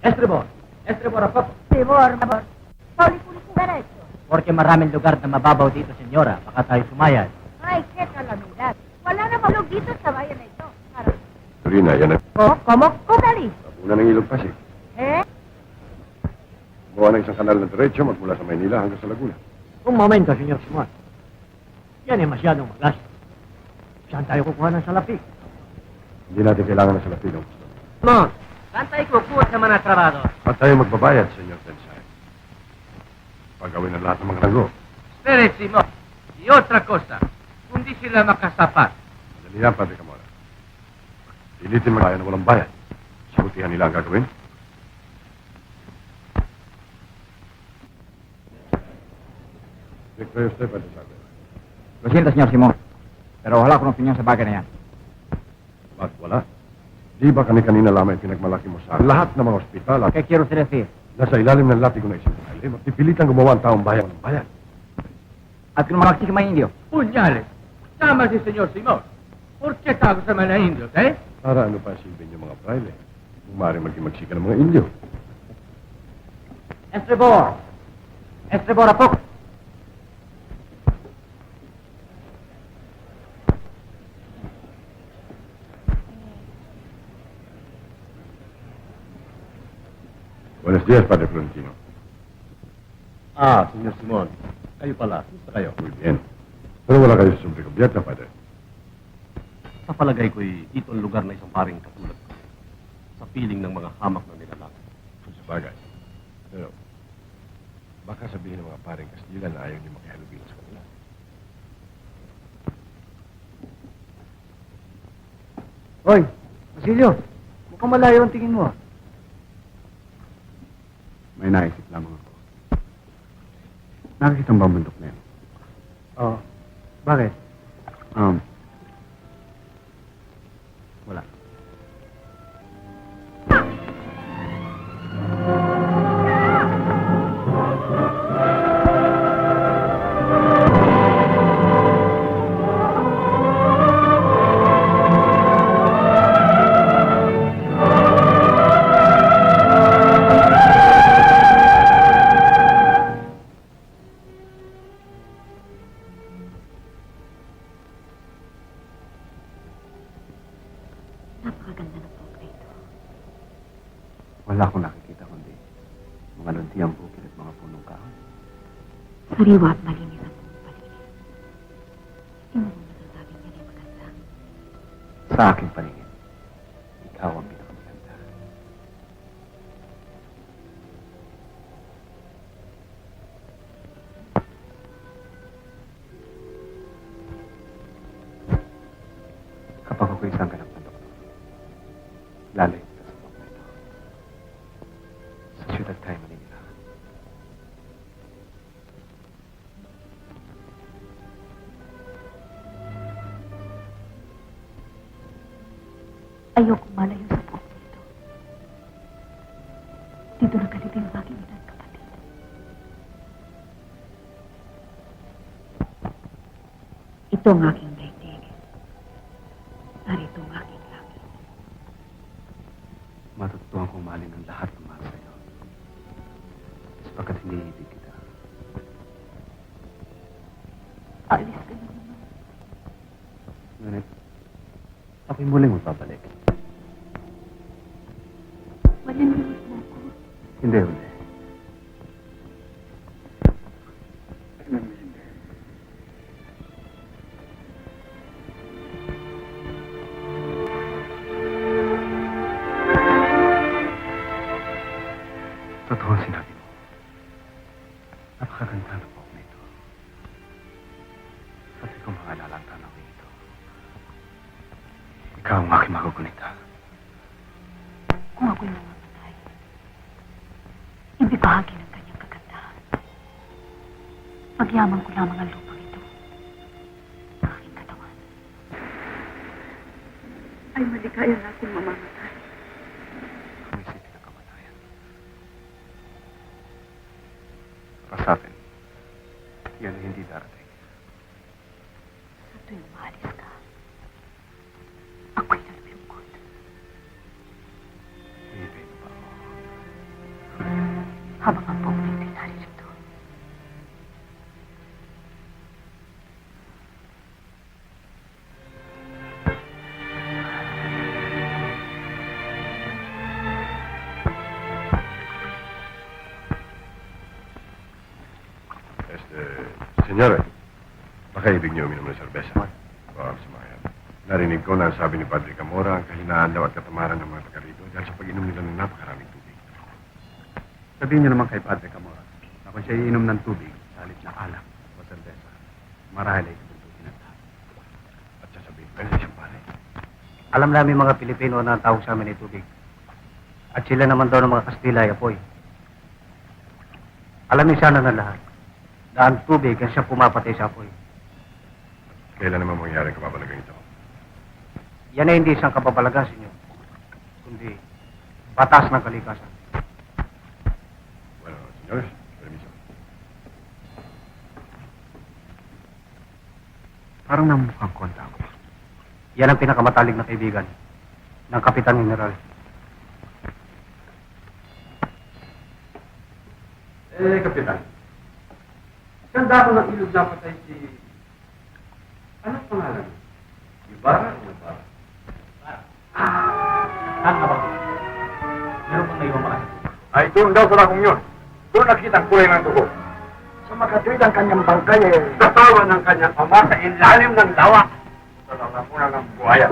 Estribor. Estribor ako. Estribor. Paulit-ulit mo diretso. Porque maraming lugar na mababaw dito, senyora. Baka tayo sumayad. Ay, que calamidad. Wala na malog dito sa bayan na ito. Harap. Turina, yan ang Como? Dali. una ng ilog Pasig. Eh? Buwan ng isang kanal na diretso magmula sa Maynila hanggang sa Laguna. Un momento, señor Simón. Yan ay masyadong magasto. Saan tayo kukuha ng salapi? Hindi natin kailangan ng salapilong. Simón, saan tayo kukuha sa mga trabado? At tayo magbabayad, Senyor Tensay. Pagawin ang lahat ng mga lago. Espere, Simón. Y otra cosa, kundi sila makasapat. Dali yan, Padre Camora. Pilitin magkaya na walang bayad. Sabutihan nila ang gagawin. Victor, usted, Padre Sago. Lo siento, señor Simón. Pero wala akong opinion sa bagay na yan. Bakit wala? Di ba kani-kanina lamang pinagmalaki mo sa lahat ng mga ospital at ¿Qué quiere usted decir? nasa ilalim ng latigo na isang baile, magpipilitan gumawa ang taong bayan ng bayan. At kung mga mga indio? Puñales. Tama si Señor Simón. ¿Por qué tago sa mga indios, eh? Para ano pa ang silbi niyo mga praile? Kung maaaring magkimagsika ng mga Indio. Estribor. Estribor ako. Buenos días, Padre Florentino. Señor Simón. Kayo pala. Gusto kayo? Muy bien. Pero wala kayo sa sombre kubyerta, Padre. Sa palagay ko'y ito ang lugar na isang paring katulad ko. Sa piling ng mga hamak na nilalang. Kung sa bagay. Pero, baka sabihin ng mga paring Kastila na ayaw niyo makihalubilo sa kanila. Hoy, Basilio. Mukhang malayo ang tingin mo. May naisip lamang ako. Nakikita mo ba ang bundok na yan? Oo. Bakit? Wala. Napakaganda ng buhok na ito. Wala akong nakikita kundi mga luntiang bukid at mga punong kahoy. Sariwa at malinis ang buong paligid. Hindi mo masasabing yan ay maganda. Sa aking paningin, ikaw ang pinakamaganda. Kapag ako'y isang ganap na doktor, lalay kita sa buong ito. Sa siyudad tayo Manila. Ayokong malayo sa buhok na ito. Dito nakatiti ang aking ina at kapatid. Ito ang aking daigdig. Narito ang aking langit. Matutuhan kong mahalin ang lahat ng mahal sa'yo. Sapagkat iniibig kita. Alis ka na naman. Ngunit, ako'y muling magpapalik. Malinliwit mo ako. Hindi, hindi. Totoo ang sinabi mo. Napakaganda ng buhok na ito. Pati kong maalala ang tanawin ito. Ikaw ang aking magugunita. Kung ako'y mamamatay, ibibahagi ng kanyang kagandahan. Pagyaman ko lamang ang lupang ito. Ang aking katawan. Ay maligaya na akong mamamatay. Ang isipin ng kamatayan. Para sa atin, yan ay hindi darating. Sa tuwing maalis ka, ako'y nalulungkot. Iibig mo ba ako? habang ang Pope ay naririto. Senyores, baka ibig niyo uminom ng serbesa. Sumayan. Narinig ko na ang sabi ni Padre Camora ang kahinaan daw at katamaran ng mga taga rito dahil sa pag-inom nila ng napakaraming tubig. Sabihin niyo naman kay Padre Camora na kung siya iinom ng tubig sa halip na alak o serbesa, marahil ay tututin ang lahat. At sasabihin, pwede siyang pare. Alam namin mga Pilipino na ang tawag sa amin ay tubig. At sila naman daw ng mga Kastila ay apoy. Alamin sana ng lahat na ang tubig ang siya pumapatay sa apoy. Kailan naman mangyari ang kababalagang ito? Yan ay hindi isang kapapalagan, senyor, kundi batas ng kalikasan. Bueno, señores, permiso. Parang namukhang konta ako. Yan ang pinakamatalig na kaibigan ng Kapitan General. Kapitan. Ganda ko ng ilog na patay si... Anong pangalan? Ibarra o Ibarra? Tama ba? Meron pang naiwang makasal. Ay, doon daw sa lakong yun. Doon nakita ang kulay ng dugo. Sa makatwid ang kanyang bangkay eh. Tatawa ng kanyang ama sa ilalim ng lawa. Sa lalamunan ng buhaya.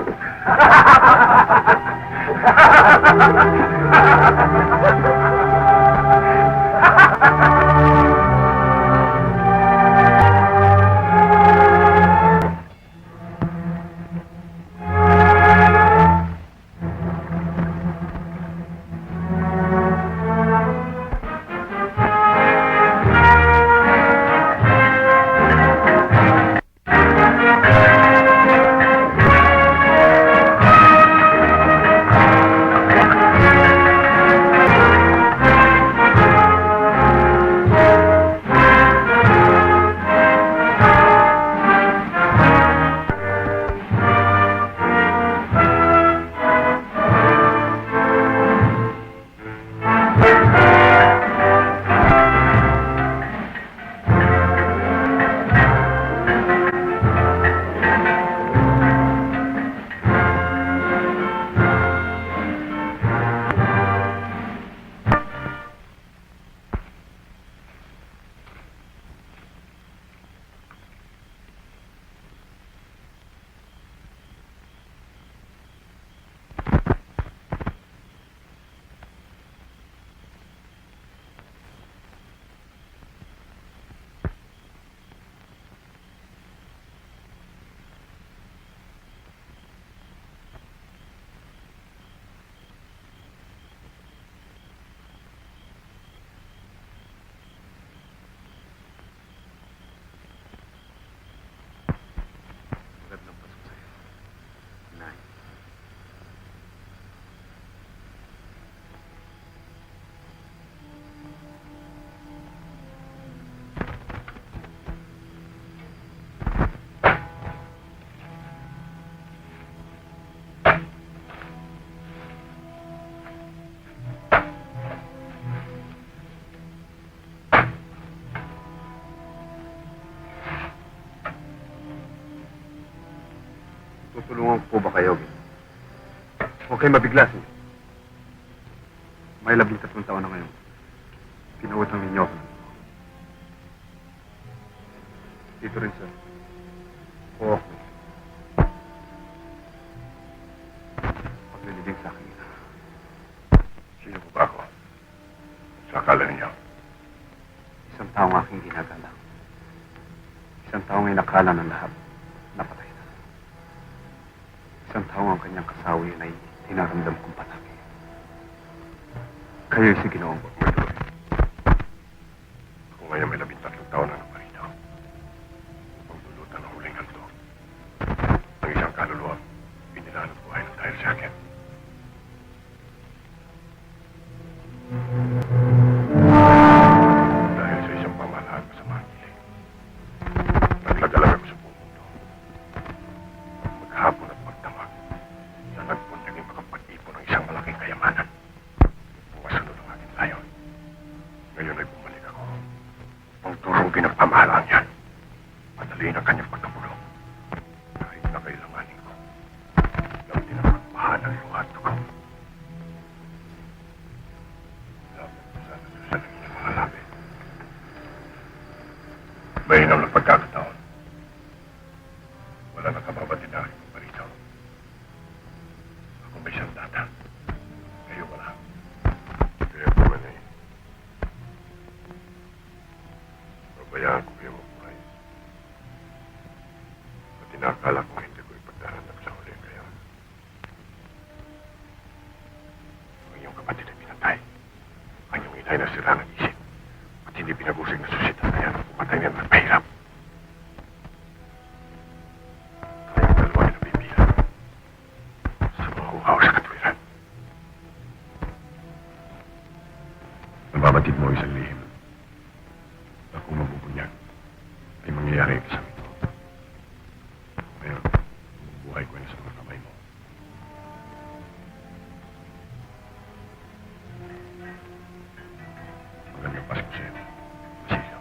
Tutulungan ko po ba kayo? Huwag kayo mabigla, sir. May 13 taon na ngayon. Pinautang ninyo ako. Dito rin, sir. O ako. Paglilibing sa akin. Sino po ba ako? Sa akala ninyo? Isang taong aking ginagala. Isang taong ay nakala ng lahat. Napatay na. Isang taong ang kanyang kasawi ay tinaramdam kong pataki. Kayo'y si Ginoong ko. Maduloy. Ako ngayon may 13 taon na naparito. Upang dulutan ang huling halto. Ang isang kaluluwa, inilaan ang buhay ng dahil sa akin. Dahil sa isang pamahalaan ko sa mga giling. Naglagalag ako sa buong mundo. Maghapon at magdamag. Sa nagpunta naging makapag-ipon ng isang malaking kayamanan. Ang masunod ang aking layon. Wala nang kababatid na aking parito. Ako may sandata. Kayo wala. Kaya naman eh. Pabayaan ko kayo mabuhay. At inakala kong hindi ko ipagdahanap sa huli kaya. Ang iyong kapatid ay pinatay. Ang iyong inay na sira ng isip. At hindi pinag-usig na susit at kaya pumatay niya ng mahirap. Kayong dalawa ay nabibilang sa mga uhaw sa katwiran. Nababatid mo isang lihim na kung mabubunyag ay mangyayari ang kasama ito. Ngayon, buhay ko na sa mga kamay mo. Magandang Pasko sa'yo. Basilio.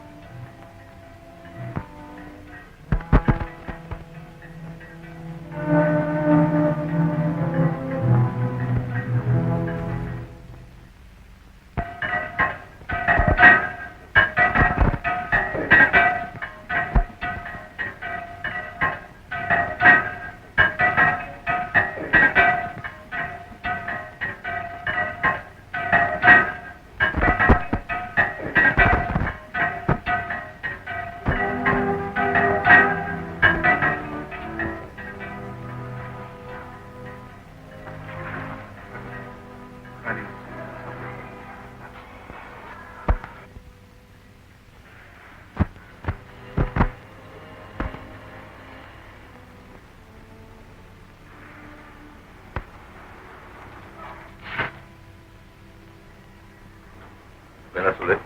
Buenas ulit.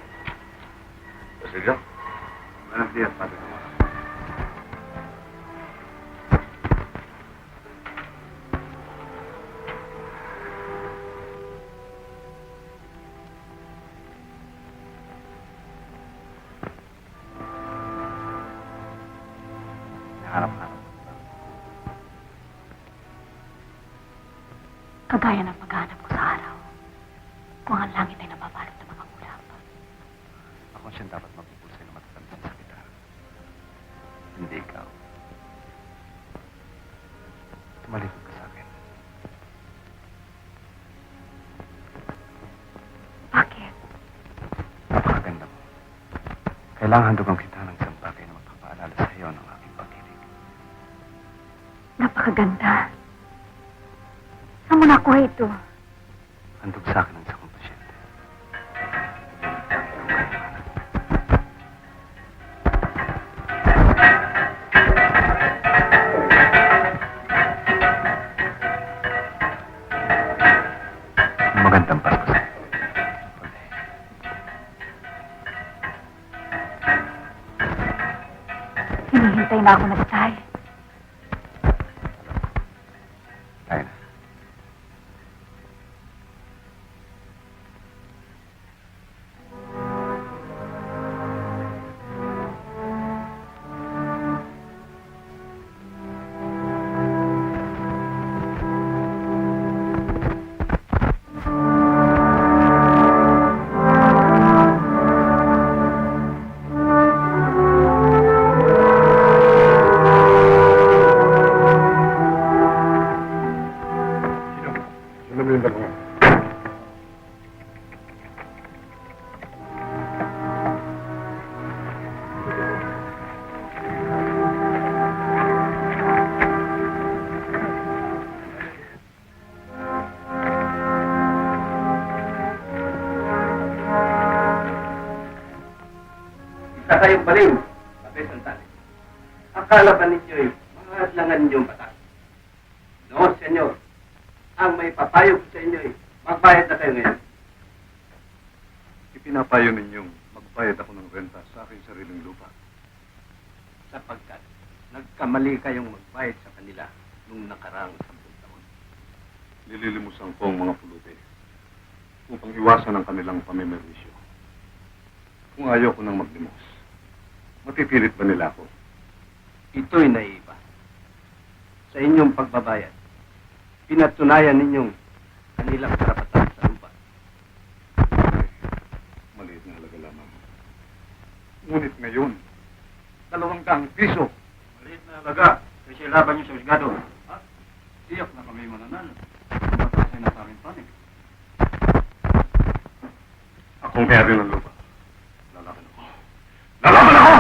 Basilio? Buenos días, Padre. Harap-harap. Kagaya ng paghahanap ko sa araw. Kung ang langit ay nababalot ng mga ulap. Ako siyang dapat magpupulsay na matatansin sa kita. Hindi ikaw. Tumalikod ka sa akin. Bakit? Napakaganda mo. Kailangan handugan kita ng isang bagay na magpapaalala sa iyo ng aking pag-ibig. Napakaganda. Saan mo nakuha ito? Handog sa akin ng isang pasyente. Magandang Pasko sa'yo. Uli. Hinihintay na ako nagtay. Tayo na. Sino mo yung dalawa? Isa kayong baliw, Pape Santales. Akala ba ninyo'y mahadlangan ninyong batas? No, senyor. Ang may papayo ko sa inyo'y magbayad na kayo ngayon. Ipinapayo ninyong magbayad ako ng renta sa aking sariling lupa. Sapagkat nagkamali kayong magbayad sa kanila nung nakaraang 10 taon. Nililimusan ko ang mga pulubi upang iwasan ang kanilang pamimerwisyo. Kung ayaw ko nang maglimos, mapipilit ba nila ako? Ito'y naiba. Sa inyong pagbabayad, pinatunayan ninyong kanilang karapatan sa lupa. Maliit na halaga lamang. Ngunit ngayon, 200 piso. Maliit na halaga. Kaysa Kasi laban niyo sa husgado. Iyak na kami mananalo. Matasay na sa amin panig. Akong may-ari ng lupa. Lalaban ako. Lalaban ako!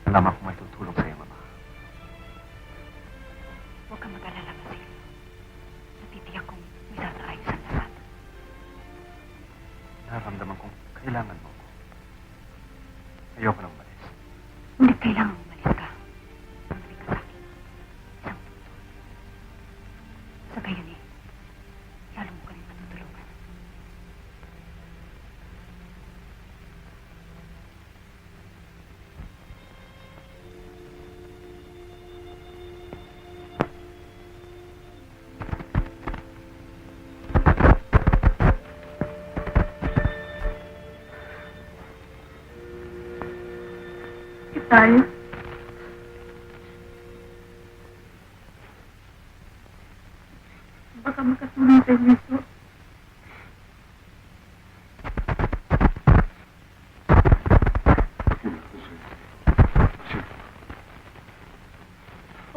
Alam ako may tutulong sa iyo, Mama. Huwag kang mag-alala, Basilio. Natitiyak kong may sasaayos ang lahat. Nararamdaman kong kailangan mo ko. Ayoko nang umalis. Hindi kailangan umalis ka. Bumalik ka sa akin. Isang puso. Sa gayon eh, lalo mo kami matutulungan. Tayo. Baka makatulong tayo nito.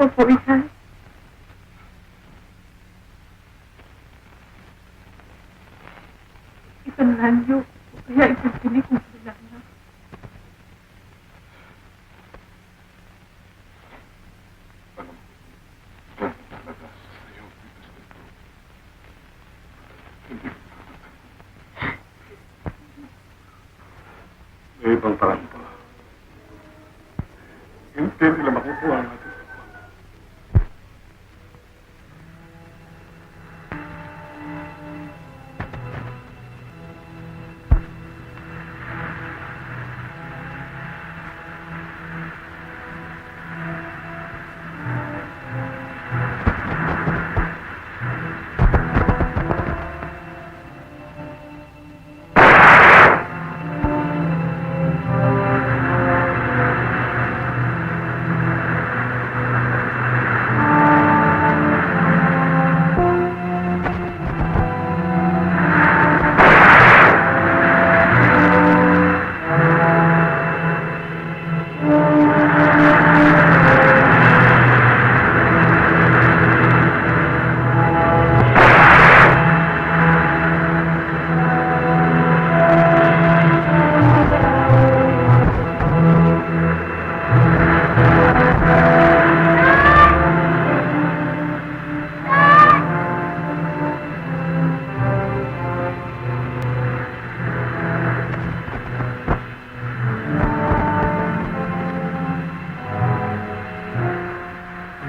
Opo, Itay. Ipanlanyo. Kaya ipagpili kung kailangan. May ibang parang pa. Hindi nila makukuha natin.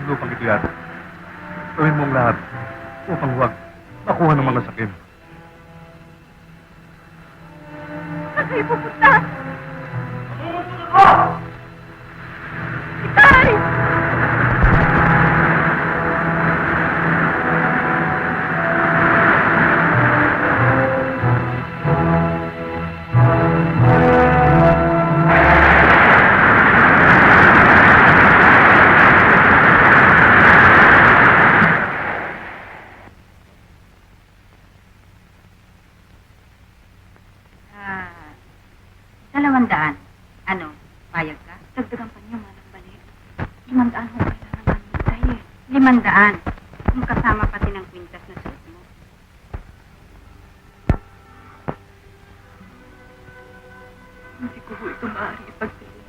Lupang ito yan. Gawin mong lahat upang huwag makuha ng mga sakim. Saan kayo pupunta? Itay! $200. Ano? Payag ka? Dagdagan pa niyo, Manang Balik. 500 ho kailangan namin, Itay eh. 500. Kung kasama pati ng kwintas na suot mo. Hindi ko ho ito maaari ipagpili.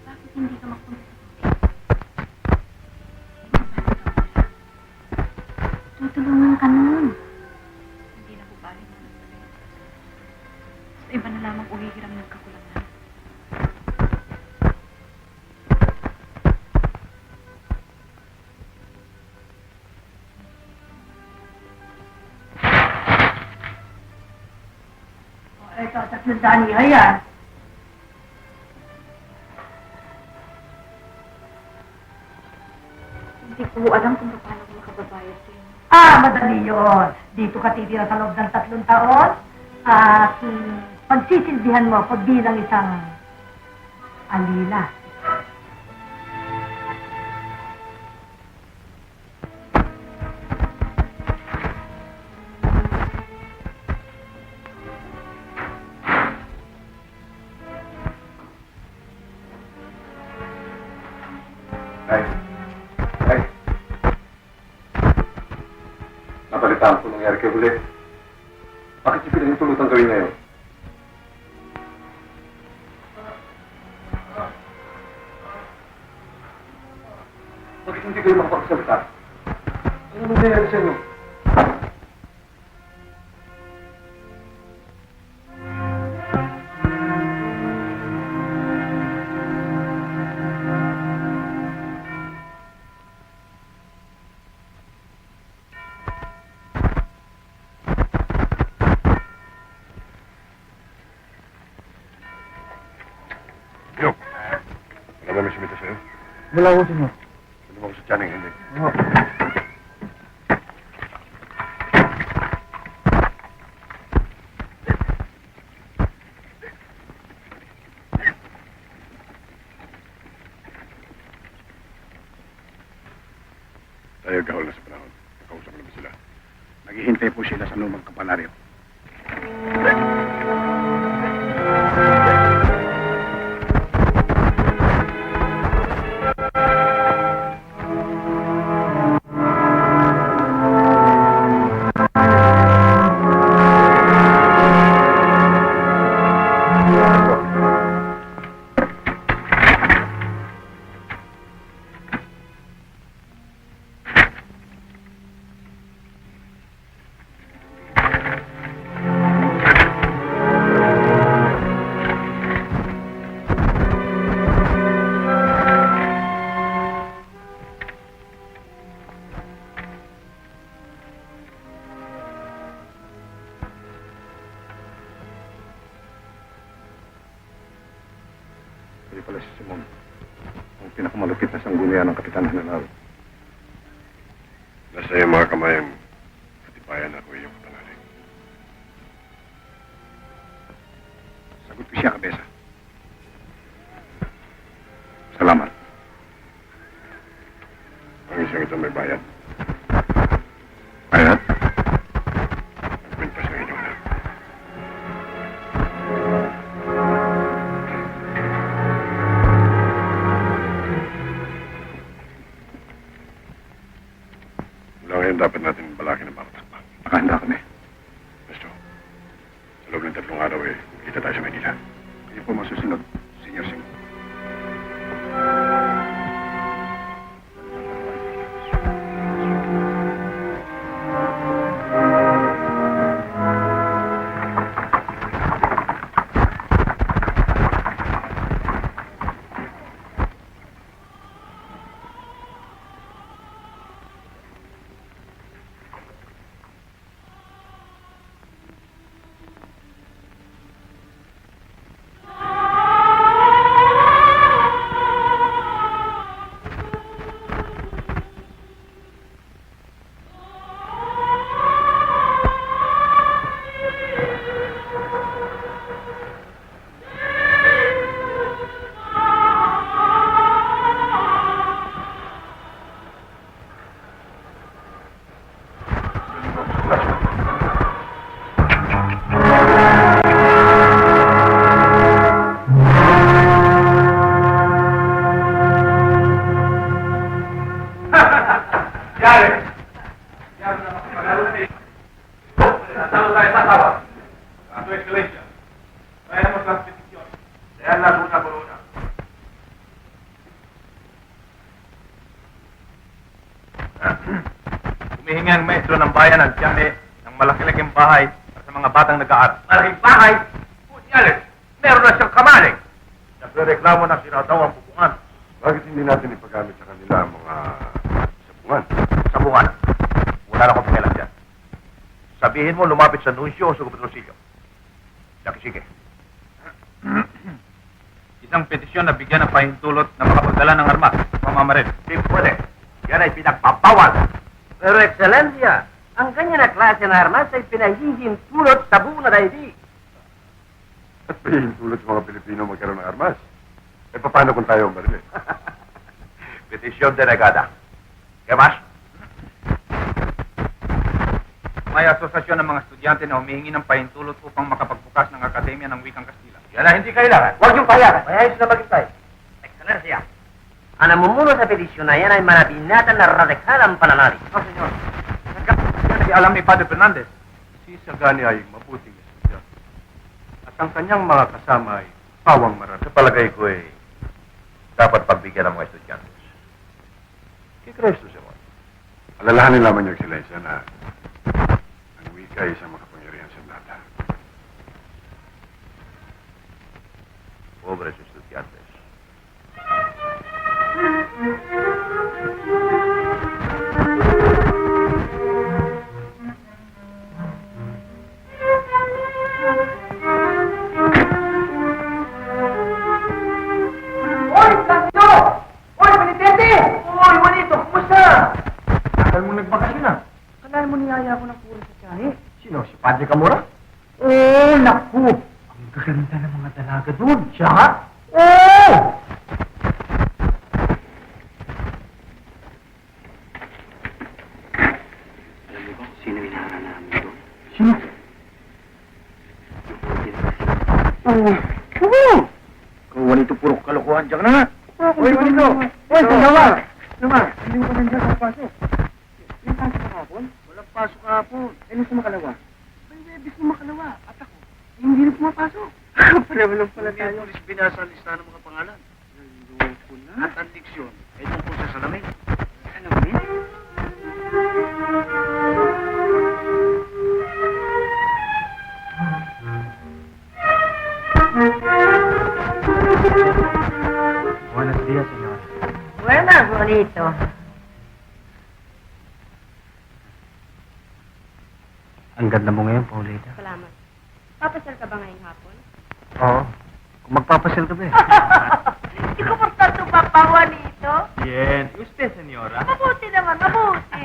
Bakit hindi ka magpunta sa tutulungan ka nun. Hindi na ho balik, Manang Balik. Sa iba na lamang uhihiram ng kakulangan. ito, 300 yan. Hindi ko alam kung paano ko makababayad sa inyo. Madali yun. Dito ka titira sa loob ng 3 taon at pagsisilbihan mo ako bilang isang alila. Ay. Nabalitaan ko nangyari kay Huli. Bakit niyo pinahintulutang gawin ngayon? Bakit hindi kayo makapagsalita? Ano nangyayari sa inyo? Yo, wala ba may sumita sa'yo? Wala ko, senyor. Ano mo ko sa tiyaning, hindi? Oo. Tayo gahol na sa panahon. Nakausap mo na ba sila? Naghihintay po sila sa lumang kampalaryo. Kayo pala si Simon. Ang pinakamalupit na sanggunian ng Kapitan General. Nasa iyo mga kamay ang katibayan ako iyong katangaling. Sagot ko siya, Kabesa. Salamat. Ang isang ito may bayad. Bayad? Nagpintas ng inyong anak. Mula ngayon dapat natin balakin ang mga takpa. Nakahanda kami. Gusto. Sa loob ng 3 araw kita tayo sa Manila. Kayo po masusunod, Senior Simon. Humihingi ang maestro ng bayan ng tiyane ng malaki-laking bahay para sa mga batang nag-aaral. Malaking bahay? Punyales! Meron na siyang kamaling! Nagre-reklamo na sila daw ang bubungan. Bakit hindi natin ipagamit sa kanila ang mga sabungan? Sabungan? Wala na akong pakialam dyan. Sabihin mo lumapit sa nunsyo o sa gobernadorsilyo. Sige. posisyon na bigyan ng pahintulot na makapagdala ng armas. Pamamaril. Hindi pwede. Yan ay pinagpapawal. Pero, Ekscelensya, ang ganyan na klase na armas ay pinahihintulot sa buong na daigdig. At pahihintulot sa mga Pilipino magkaroon ng armas. Eh, paano kung tayo ang barilin? Petisyon delegada. Kemas? May asosasyon ng mga estudyante na humihingi ng pahintulot upang makapagbukas ng Akademya ng Wikang Kastila. Yan ay hindi kailangan. Huwag yung payagan. Mayayos na maghintay. Ekscelensya, ang namumuno sa petisyon na yan ay manabinatan na radikal ang pananalig. Oh, senyor. Nagkakasya alam ni Padre Fernandez. Si Sagani ay mabuting estudyante. At ang kanyang mga kasama ay pawang marami. Sa palagay ko eh, dapat pagbigyan ng mga estudyante. Kay Cristo siya. Alalahanin lamang niyo, Ekscelensya, na ang wika ay isang makapangyarihan sa data. Pobres estudiantes. Oy, Sancho! Oy, Penitente! Oy, Juanito, kumusta? Tagal mo nagbakasyon ah. Kalahin mo niyaya ko ng puro sa tiyahe. Sino? Si Padre Camora? Oh, naku! Ang gaganda ng mga dalaga doon. Siya nga? Oo! Alam mo ba kung sino hinahanap namin doon? Sino? Kung Juanito, puro kalokohan dyan na. Oy, Juanito! Oy, Sinawa! Sinawa! Hindi mo ka nandiyan sa pasok. Yung pasok kahapon? Walang pasok kahapon. Eh, nasa makalawa? Ay, bebis mo makalawa. At ako, hindi rin pumapasok. Pareho lang pala Hindi tayo. ang polis binasa ang lista ng mga pangalan. Naloko na. At ang diksyon ay tungkol sa salamin. Alam mo yun? Buenos días, señor. Buenas, Juanito. Ang ganda mo ngayon, Paulita. Salamat. Papasal ka ba ngayong hapon? Oo. Kung magpapasyal ka ba eh. Hindi ko portanto papa, Juanito. Bien. ¿Y usted, señora? Mabuti naman, mabuti.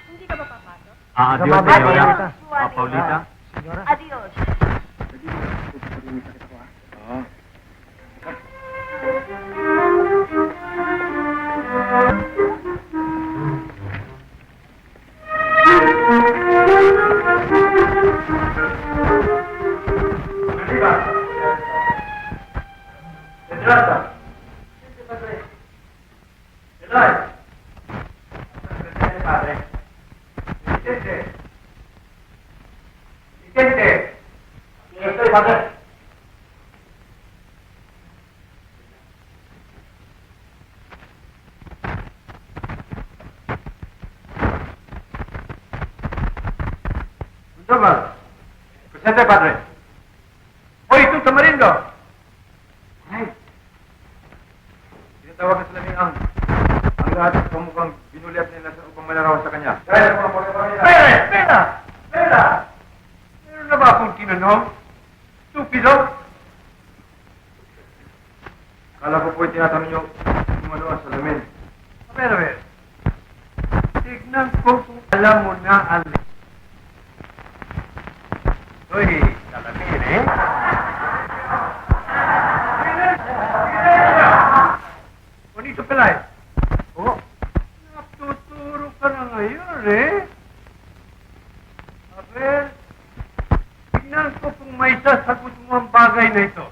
Hindi ka ba papasok? Adios, Adios, señora. Juanita. Paulita. Señora. Adios. Toma. Presente, padre. Hoy, tú, Tamarindo! Ay! Tinatawag na sila ni Ang lahat ng pamukhang binuliat nila sa upang manarawan sa kanya. Pera! Pera! Pera! Meron na ba akong tinanong? Stupido! Kala ko po'y tinatanong niyo kung ano ang salamin. Pero tignan ko kung alam mo na ang Uy, salamin eh. Bonito Pelay. Oh, natuturo ka na ngayon eh. Aber, tignan ko kung may sasagot mo ang bagay na ito.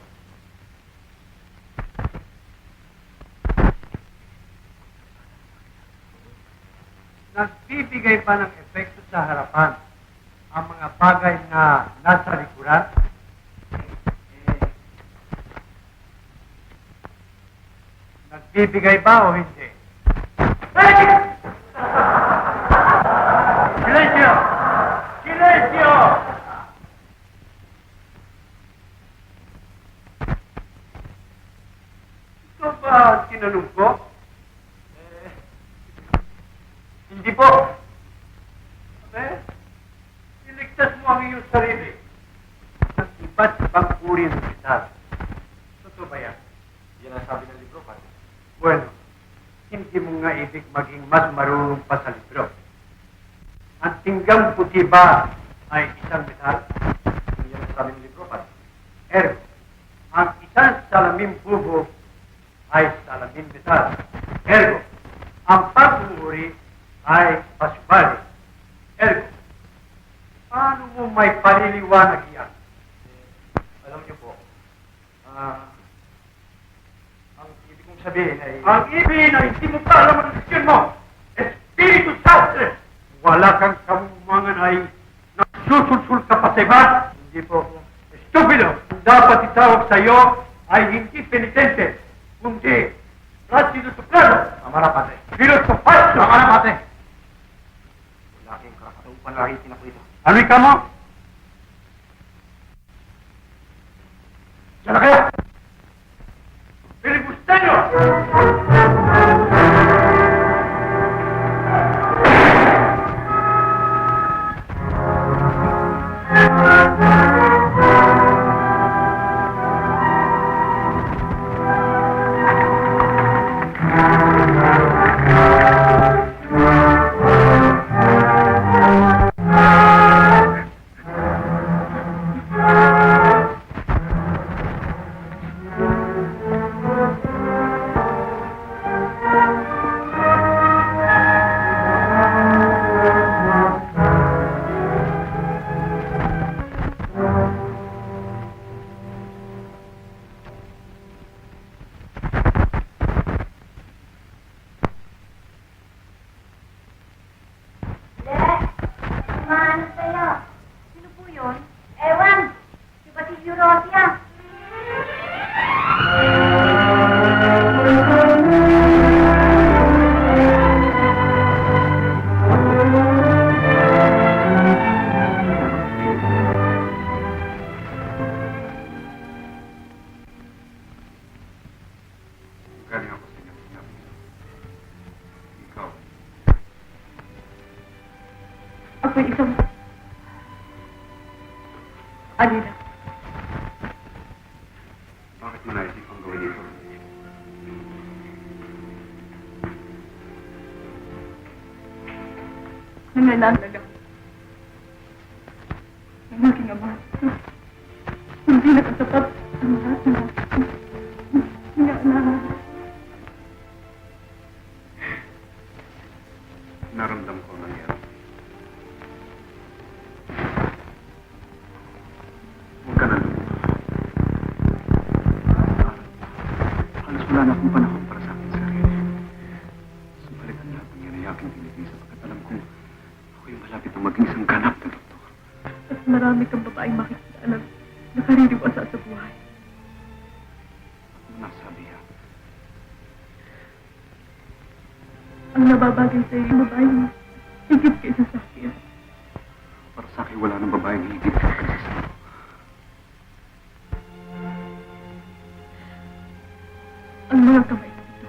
Nagbibigay pa ng epekto sa harapan ang mga bagay na nasa likuran? Nagbibigay ba o hindi? Silencio! Silencio! Ito ba ang tinanong ko? Hindi po. Iligtas mo ang iyong sarili. At iba uri ng metal. Totoo ba yan? Yan ang sabi ng libro, Padre. Bueno, hindi mo nga ibig maging mas marunong pa sa libro. Ang tinggang puti ba ay isang metal? Yan ang sabi ng libro, Padre. Ergo, ang isang salamin bubo ay salamin metal. Ergo, ang pag-uuri ay pasubali. Ergo, paano mo may paliliwanag yan? Alam niyo po, ang ibig kong sabihin ay... Ang ibig na hindi mo pa alam ang desisyon mo, Espiritu Santo! Wala kang kamumangan ay nagsusulsul ka pa sa iba? Hindi po. Estupido! Ang dapat itawag sa iyo ay hindi penitente, kundi Placido Soprano! Tama na, Padre. Filosofasto! Tama na, Padre. Wala kayong kakataupan na rahitin ako ito. Ano ka mo? Diyan na kayo! Filibusteño! Maano sa'yo? Sino po yun? Ewan! Si Basilio Rosia. Galing ako sa inyo. Ikaw, Ako'y isang... Alila. bakit mo naisip ang gawin ito? Nangangalag ako. Ang aking ama. Hindi nakatapat ang lahat ng inaalangan. Naramdam ko ang nangyari. Huwag ka na lumita. Halos wala na akong panahon para sa aking sarili. Subalit ang lahat ng yan ay aking pinipin sapagkat alam kong ako'y malapit na maging isang ganap na doktor. At marami kang babaeng makikita na nakaririwasa sa buhay. Ano nasabi yan? Ang nababagay sa iyo, babaeng higit kaysa sa akin. Para sa akin wala ng babaeng higit ka kasi sa iyo. Ang mga kamay ko ito.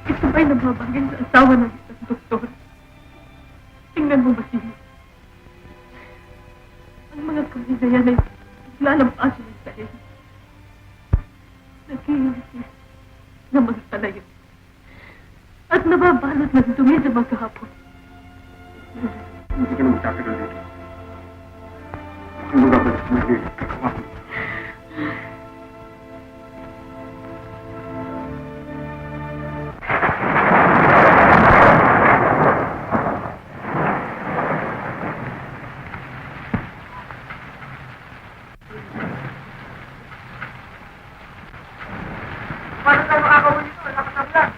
Ito ba'y nababagay sa asawa ng isang doktor? Tingnan mo ba siya? Ang mga kamay na yan ay nalampaso ng sa'yo. Nag-iisip na magtalayo. At nababalot ng dumi sa magkahapon. Hindi ka na magtatagal dito. Mukhang magabalik sa mga kakawapin. Paano tayo makakawin ito? Nakasablan!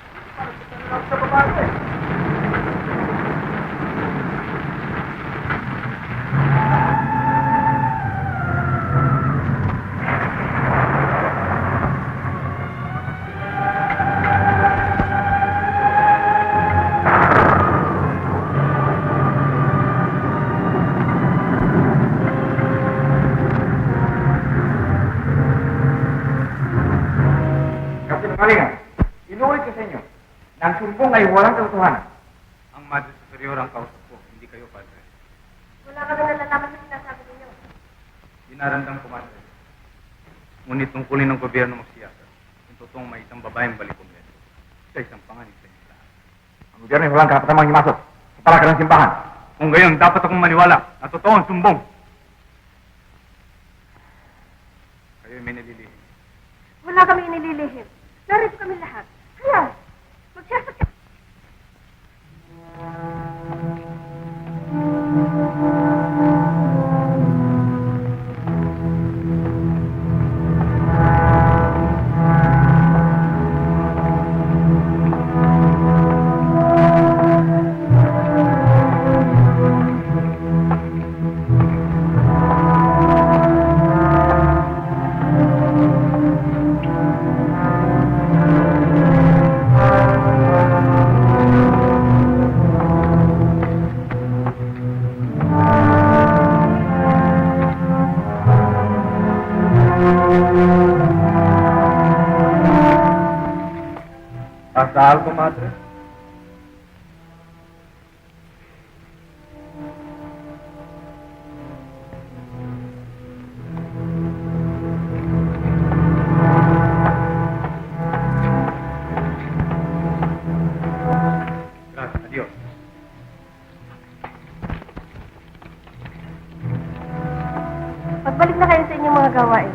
Para sa babae. Kapit Malinga, inuulit ko sa inyo na ang sumbong ay walang katotohanan. Ang Madre Superior ang kausap ko, hindi kayo, Padre. Wala kami nalalaman sa sinasabi ninyo. Yun Dinaramdam ko, Madre. Ngunit tungkulin ng gobyerno magsiyasa kung totoong may isang babaeng balik Kongreso sa isang panganib sa inyo lahat. Ang gobyerno ay walang karapatan mangimasok sa palaka ng simbahan. Kung gayon, dapat akong maniwala na totoo ang sumbong. Kayo'y may nalilihim. Wala kami inililihim. Narito kami lahat. Kaya, magsasakit. Pasa algo, Madre? Gracias, adiós. Pagbalik na kayo sa inyong mga gawain.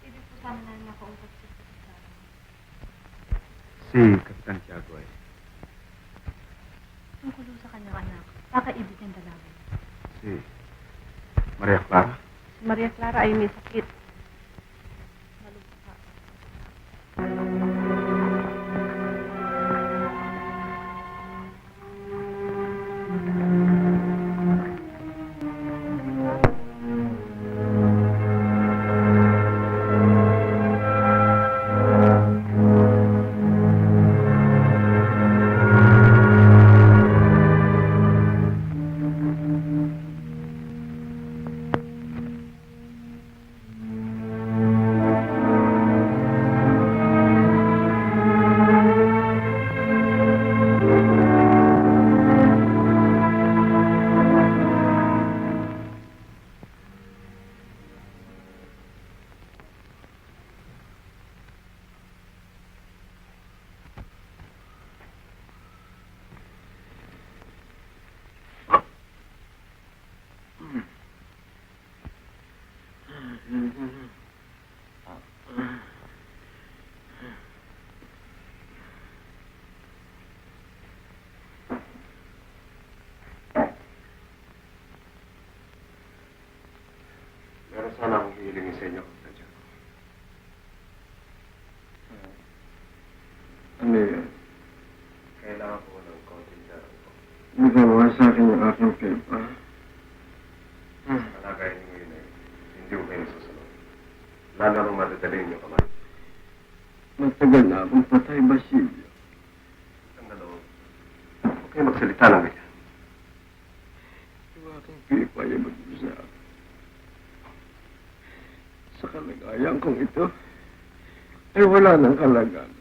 Ibig po sana namin makausap si Kapitán. Si Kapitan Tiago ay Tungkol sa kanyang anak, kakaibig ng dalaga. si Maria Clara. Si Maria Clara ay may sakit. Malubha. Meron sana akong hihilingin sa inyo, Kapitan Tiago. Ano yan? Kailangan ko ng konting darang ko. Magawa sa akin yung aking pepa. Kalagayan niyo ngayon ay hindi ko kayo nasusunod. Lalo nung madadalhin niyo kamay. Matagal na akong patay, Basilio. Ang dalawa. Huwag kayo magsalita ng ganyan. Yung aking pepa ay maging sa akin. Sa kalagayan kong ito, ay wala ng kalagayan.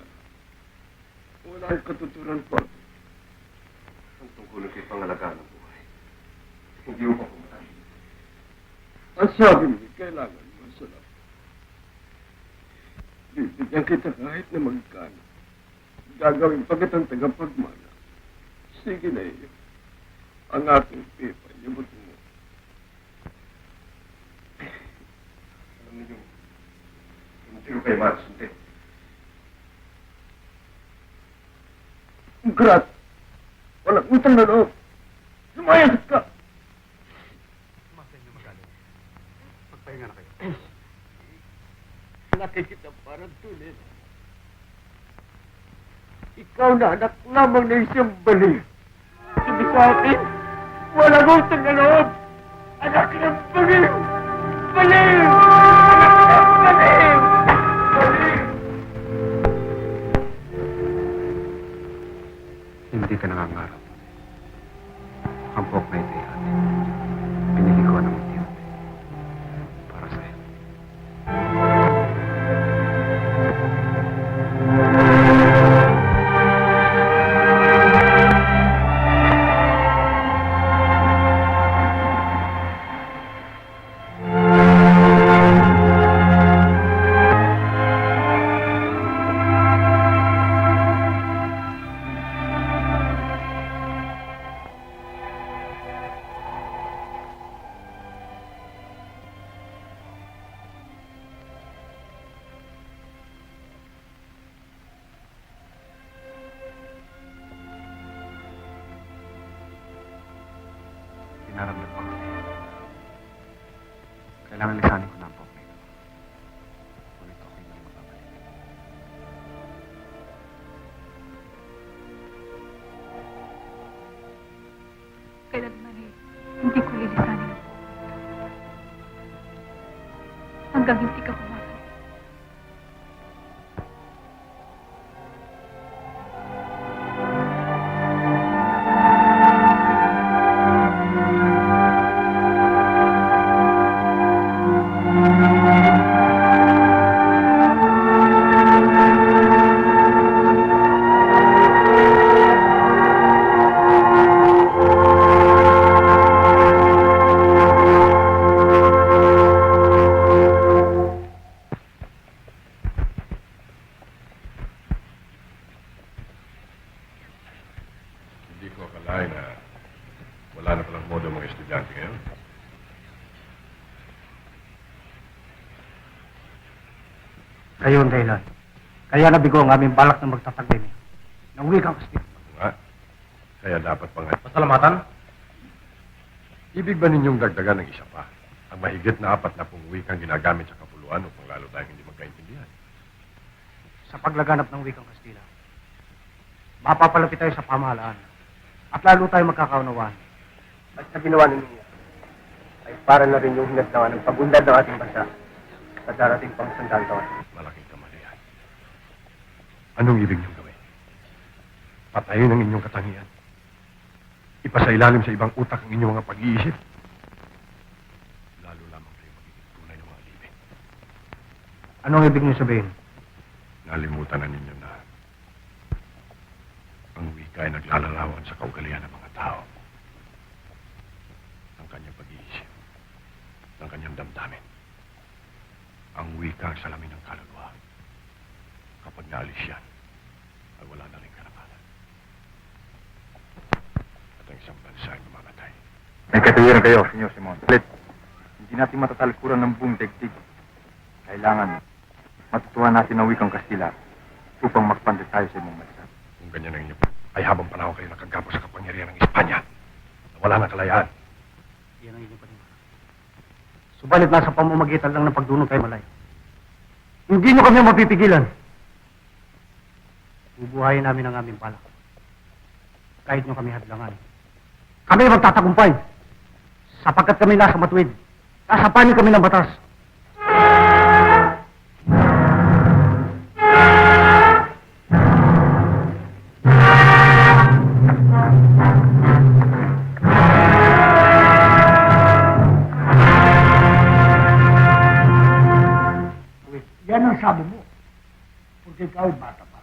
Wala ang katuturan pa. Ang tungkulin ko'y pangalagaan ng buhay. Hindi mo pa pumatay. Ang sabi mo, kailangan mo sa lahat. Bibigyan kita kahit na magkano. Gagawin pa kitang tagapagmana. Sige na iyo. Ang aking pepa, yabot mo. Alam niyo, hindi ko kayo masusunod. Grat! Walang utang na loob! Lumayas ka! Masa inyo magaling. Magpahinga na kayo. Nakikita parang tulad. Ikaw na anak lamang na isang bali. Sabi sa akin, walang utang na loob! Anak ng baliw! Baliw! Anak ng baliw! Baliw! Hindi ka nangangarap. Ang buhok na ito yan. Pinili ko ng unti-unti. Para sa'yo. Pinaramdam ko kasi. Kailangan lisanin ko na ang buhok na ito. Ngunit okay na rin magbabalik. Kailanman eh, hindi ko lilisanin ang buhok. Hanggang hindi ka pumasok. Hindi ko akalain na wala na palang modo mga estudyante ngayon. Kayo ang dahilan. Kaya nabigo ang aming balak na magtatagay niyo. Nauwi kang Kastila. Nga. Kaya dapat pa nga. Pasalamatan? Ibig ba ninyong dagdagan ng isa pa? Ang mahigit na 40 wikang ginagamit sa kapuluan upang lalo tayong hindi magkaintindihan. Sa paglaganap ng wikang Kastila, mapapalapit tayo sa pamahalaan at lalo tayo magkakaunawaan. At sa ginawa ninyo ay para na rin yung hinasdawan ng pag-unlad ng ating bansa sa darating pang sandang taon. Malaking kamalian. Anong ibig niyong gawin? Patayin ang inyong katangian. Ipasailalim sa ibang utak ang inyong mga pag-iisip. Lalo lamang kayo magiging tunay ng mga libing. Anong ibig niyo sabihin? Nalimutan na ninyo na ang wika ay naglalarawan sa kaugalian ng mga tao. Ng kanyang pag-iisip. Ng kanyang damdamin. Ang wika ang salamin ng kaluluwa. Kapag naalis yan, ay wala na rin karapatan. At ang isang bansa ay mamamatay. May katuwiran kayo, Senyor Simon. Ulit, hindi natin matatalikuran ng buong daigdig. Kailangan matutuhan natin ang wikang Kastila upang magpandit tayo sa imong bansa. Kung ganyan ang inyo, ay habang panahon kayo nakagapos sa kapangyarihan ng Espanya na wala nang kalayaan. Yan ang inyong panimala. Subalit nasa pamamagitan lang ng pagdunong tayo malay. Hindi nyo kami mapipigilan. Bubuhayin namin ang aming palak. Kahit nyo kami hadlangan. Kami magtatagumpay. Sapagkat kami nasa matuwid. Nasa panig kami ng batas. Yan ang sabi mo. Porque ikaw ay bata pa.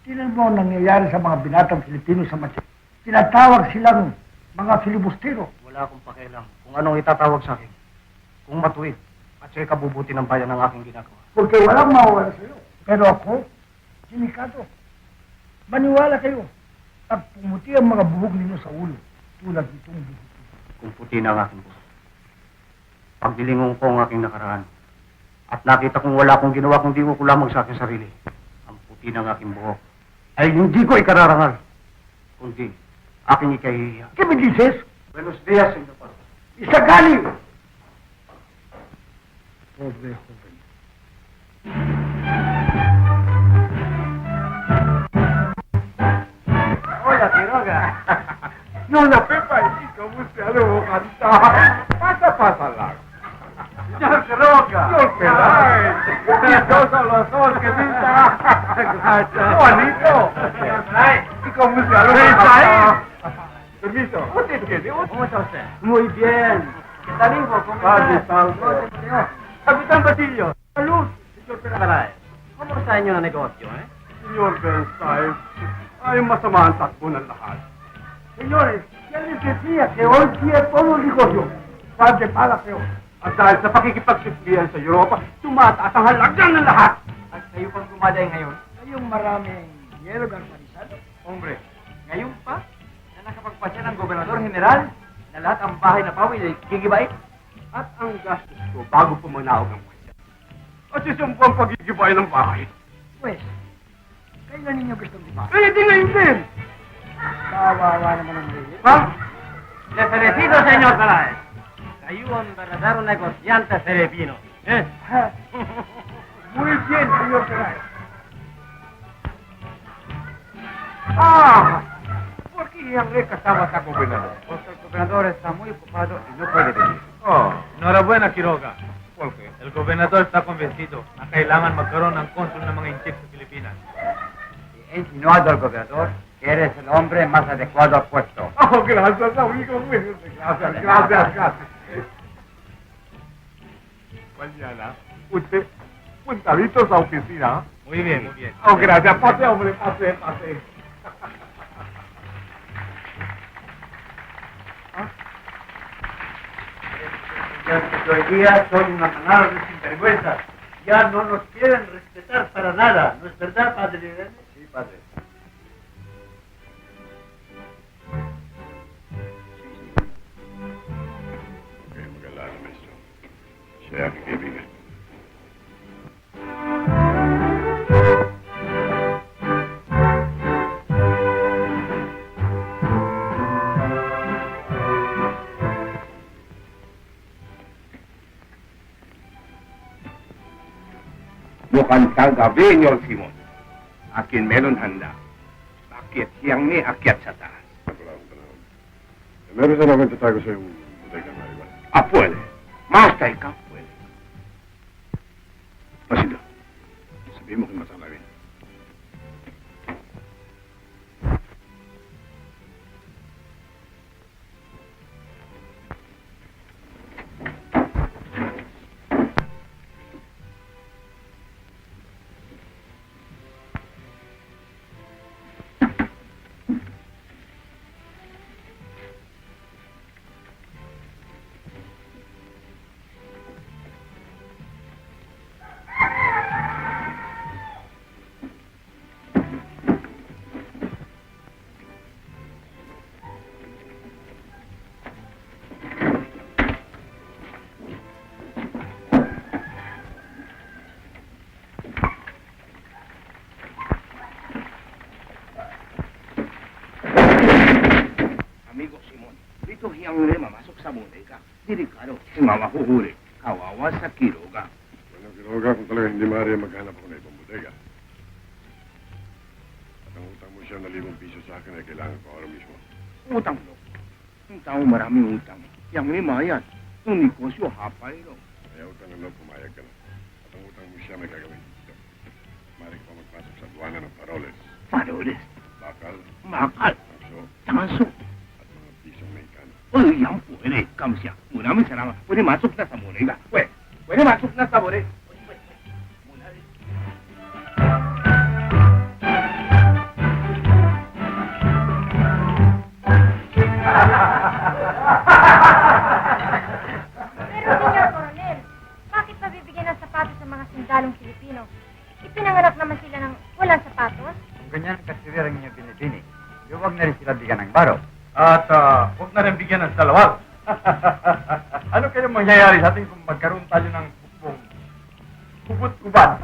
Tingnan mo ang nangyayari sa mga binatang Pilipino sa Matsi. Tinatawag silang mga filibustero. Wala akong pakialam kung anong itatawag sa akin. Kung matuwid at siya'y kabubuti ng bayan ng aking ginagawa. Porque walang mawawala sa'yo. Pero ako, sinikado. Maniwala kayo. At pumuti ang mga buhok ninyo sa ulo. Tulad nitong buhok. Kung puti na ang aking buhok. Pagdilingon ko ang aking nakaraan. At nakita kong wala akong ginawa kundi ko lamang sa aking sarili. Ang puti ng aking buhok ay hindi ko ikararangal. Kundi aking ikahihiya. ¿Qué me dices? Buenos días, señor Pardo. ¡Isagali! Pobre joven. Hola, Quiroga. No, la Pepa, ¿y cómo se ha de cantar? Dos a los dos, que linda. Juanito. ¿Y cómo se habla? Permiso. ¿Cómo está usted? Muy bien. ¿Qué tal, hijo? ¿Cómo estás? Capitán Basilio. Salud, señor Caray, ¿cómo está inyo na negosyo, eh? Senyor Bernstein, ay masama ang takbo ng lahat. Señores, ya les decía que hoy día todo el negocio va de mal a peor. At dahil sa pakikipagsiplihan sa Europa, tumataas ang halaga ng lahat. At kayo pang gumaday ngayon? Ngayong maraming yelo galvanizado. Hombre, ngayon pa na nakapagpasya ng Gobernador General na lahat ang bahay na pawis ay gigibay? At ang gastos ko bago pumanawag ang pasya. At isang buwang pagigibay ng bahay. Pues, kailan ninyo gustong diba? Eh, di ngayon din. Kawawa naman ang liit. Ha? Le felicito, señor Caray. Kayo ang verdadero negosyante Filipino. Eh? Muy bien, señor Caray. Ah! ¿Por qué Henry kasama sa gobernador? Porque el gobernador está muy ocupado y no puede venir. Oh, enhorabuena, Quiroga. ¿Por qué? El gobernador está convencido na kailangan magkaroon ng konsul ng mga inchik sa Pilipinas. He insinuado al gobernador que eres el hombre más adecuado al puesto. Oh, gracias, amigo. Gracias. Mañana, usted punta dito sa oficina. Muy bien, muy bien. Oh, gracias. Pase, hombre, pase. Ya que hoy día son una manada de sinvergüenzas. Ya no nos quieren respetar para nada. ¿No es verdad, padre? Sí, padre. Huwag kayong mag-alala, maestro. Siya ay aking kaibigan. Mukhang gabi, Senyor Simon. Akin meron handa. Bakit siyang may akyat sa taas? Wala akong panahon. Meron sana akong tatago sa yung bodega na iwan. Puede. Más ka, puede. Basilio, sabihin mo kung masalawin. Amigo Simon, dito hiyang mamasok sa bodega. Delikado. Si Mama huhuli. Kawawa sa Quiroga. Bueno, Quiroga, kung talaga hindi maaari maghanap ako na ibang bodega. At ang utang mo siya na 5 piso sa akin ay kailangan ko araw mismo. Utang mo. Yung tao maraming utang. Yang may mayat. Yung negosyo hapay no. Ayaw utang ng loob, pumayag ka na. At ang utang mo siya may gagawin dito. Maaari ka pa magpasok sa aduana ng paroles. Paroles. Bakal, Makal. tangso, Tanso. at mga pisong Mexicano. Oh, yan pwede. Kamsya. Maraming salamat. Pwede masok na sa bodega. Pwede masok na sa bodega. Muna rin. Pero, Senyor Coronel, bakit pa bibigyan ng sapatos sa mga sundalong Pilipino? Ipinanganak naman sila ng walang sapatos? Kung ganyan ang kasirira ninyo pinipini, huwag na rin sila bigyan ng baro. At huwag na rin bigyan ng salawat. Ano kaya mangyayari sa atin kung magkaroon tayo ng bukbong kubot-kubat?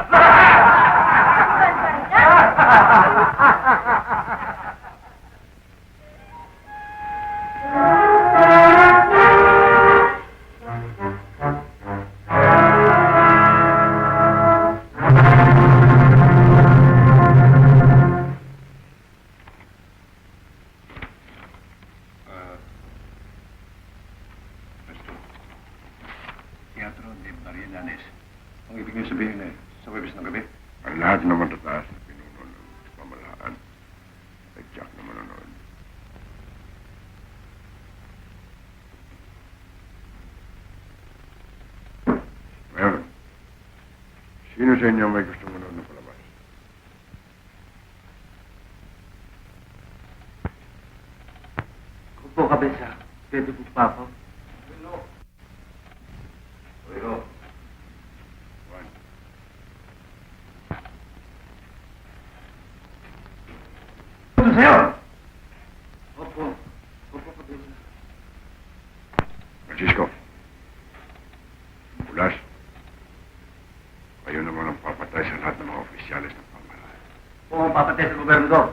Teatro de Marielanes. Ang ibig niyo sabihin eh, Sa Webes ng gabi? Ang lahat ng matataas na pinuno ng pamalaan ay Jack na manonood. Ngayon, sino sa inyo may gusto manood ng palabas? Kung po kabisa, pwede po pa ako. Juan. Ito sa'yo! Opo. Opo kabisa. Francisco. Bulas. Kayo naman ang papatay sa lahat ng mga opisyalis ng pamahalaan. Po ang papatay sa gobernador.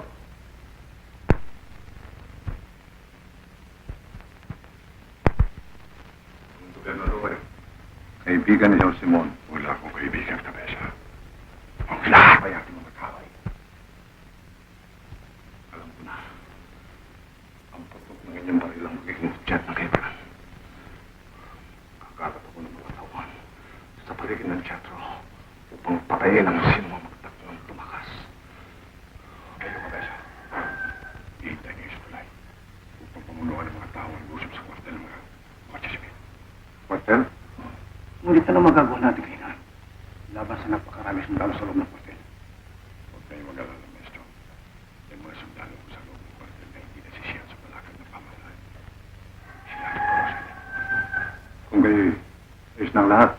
Ang gobernador, kaibigan ni Don Simon. Wala akong kaibigan, Cabeza. Ang lahat ay ating mga kaway. Alam ko na. Ang patok ng inyong barilang magiging hudyat ng kaibigan. Kakagat ako ng mga tawan sa paligid ng teatro upang patayin ang sino ang magtakbo ng tumakas. Kayo, Cabeza. Hihintay niyo sa tulay upang pamunuan ng mga tao ang lusog sa kwartel ng mga chismis. Kwartel? Ngunit ano magagawa natin kailan? Laban sa napakarami sundalo sa loob ng kwartel. Huwag kayong mag-alala, Maestro. May mga sundalo ko sa loob ng kwartel na hindi nasisiyan sa palakad ng pamahalaan. Sila ang kawasan. Kung kayo ayos ng lahat,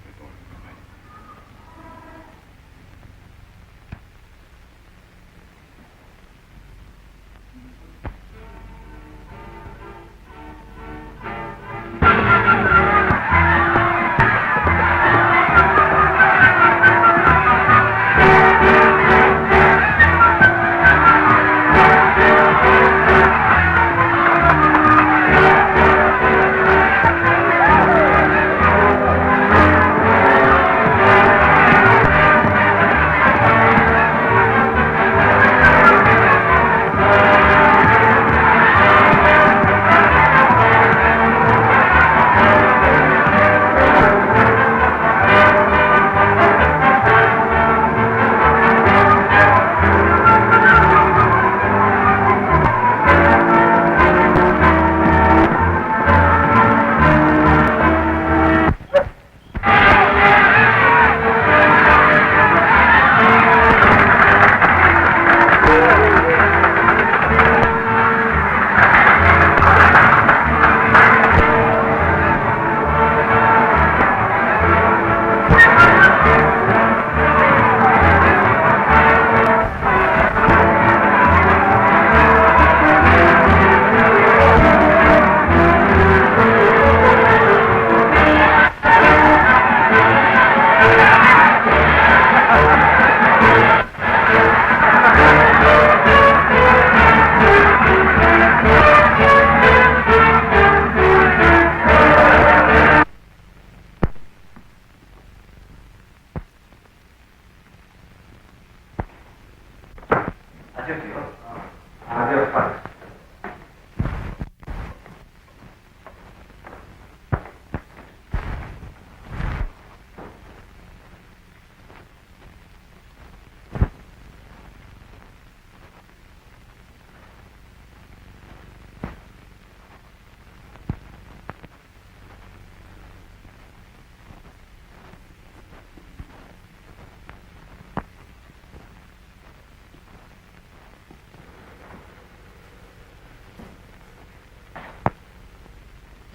Ito ang kamay.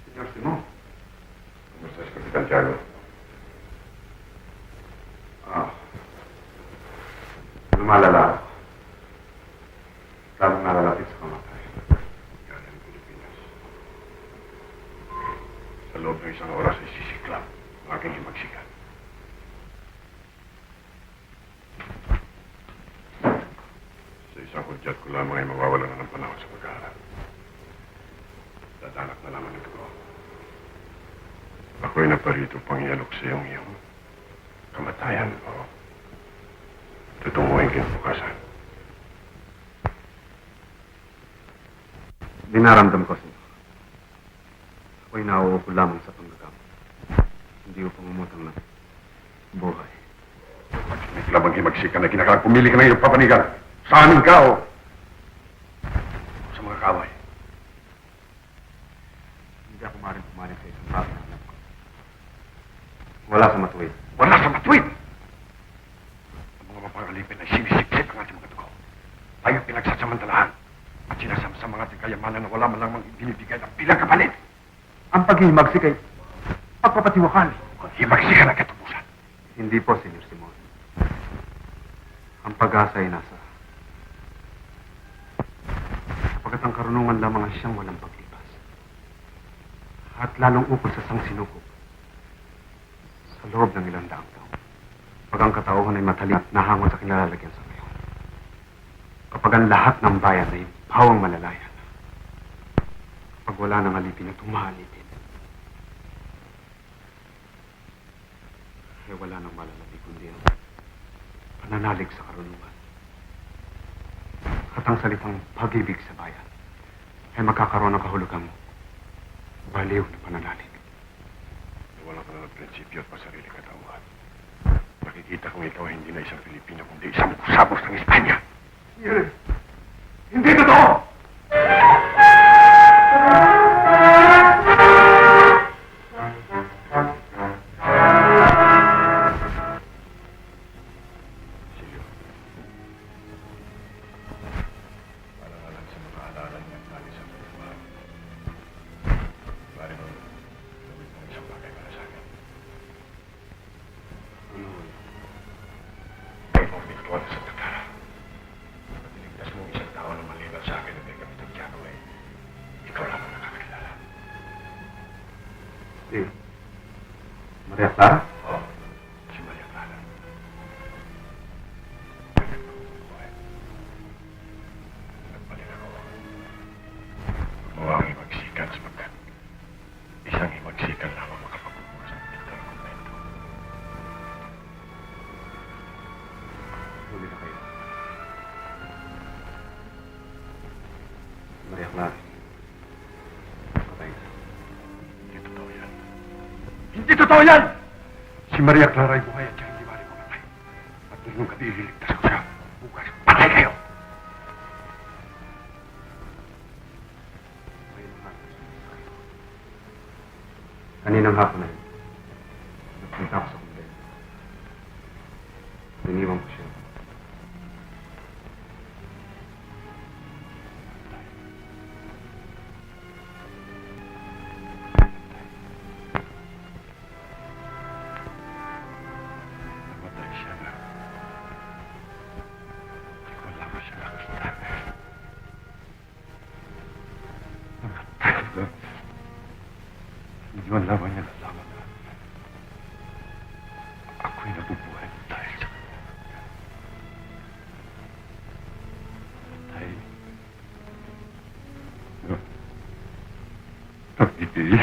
Señor Simón. ¿Cómo estás, Capitán Tiago? Lumalala ako. Lalong nalalapit sa kamatay. Yan ang Pilipinas. Sa loob ng isang oras ay sisiklap ang aking himagsikan. Sa isang hudyat ko lamang ay mawawala na ng panahon sa pag-aaral. Dadanak na lamang ito ko. Ako'y naparito pang ialok sa iyong kamatayan o tutunguhin kinabukasan. Dinaramdam ko, Senyor. Ako'y nauupo lamang sa panggagamot. Hindi upang umutang ng Buhay. May kilabang himagsikan na kinakailangan pumili ka ng iyong papanigan. Sa amin ka o sa mga kaway. Hindi ako maaaring pumalit sa isang bagay na alam ko. Wala sa matuwid. Wala sa matuwid! Ang mga mapangalipin ay sinisipsip ang ating mga dugo. Tayo pinagsasamantalahan at sinasamsam ang ating kayamanan na wala man lamang ibinibigay ng bilang kapalit. Ang paghihimagsik ay pagpapatiwakal. Kung himagsikan ang katubusan. Hindi po, Senyor Simon. Ang pag-asa ay nasa. Sapagat ang karunungan lamang ang siyang walang paglipas. At lalong ukol sa sangsinukog. Sa loob ng ilang daang taon. Pag ang katauhan ay matalik at nahangon sa kinalalagyan sa ngayon. Kapag ang lahat ng bayan ay pawang malalayan. Kapag wala nang alipin at humahalitin. Ay wala nang malalabi kundi ang pananalig sa karunungan. At ang salitang pag-ibig sa bayan ay magkakaroon ng kahulugang baliw na pananalig. Wala ka na ng prinsipyo at pasarili katauhan. Nakikita kong ikaw ay hindi na isang Pilipino kundi isang kusabos ng Espanya. Hindi totoo! Silio. Alang-alang sa mga alala niya at tali sa pagmamahal. Bari mo, gawin mong isang bagay para sa akin. Ay mong bituan sa Tatara. Pag-iligtas mong isang tao na maliban sa akin na may gamit ang Tiago ay ikaw lamang nakakakilala. Si Maria Clara? Oo, si Maria Clara. Nagbalik ako. Gumawa ang himagsikan sapagkat isang himagsikan lamang makapagpupusan ng ito ng komento. Huli na kayo. Maria Clara. Patay na. Hindi totoo yan. Hindi totoo yan! Si Maria Clara ay buhay at siya hindi maaaring mamatay. At nung gabi ililigtas ko siya, bukas patay kayo! Kaninang hapon na yun. Nagpunta ako sa kumpleto. Iniwan ko siya. Namatay siya na. Hindi ko lamang siya nakakita. Namatay na. Hindi man lamang niya nalaman na ako'y nabubuhay dahil sa kanya. Namatay. Pag-ibig.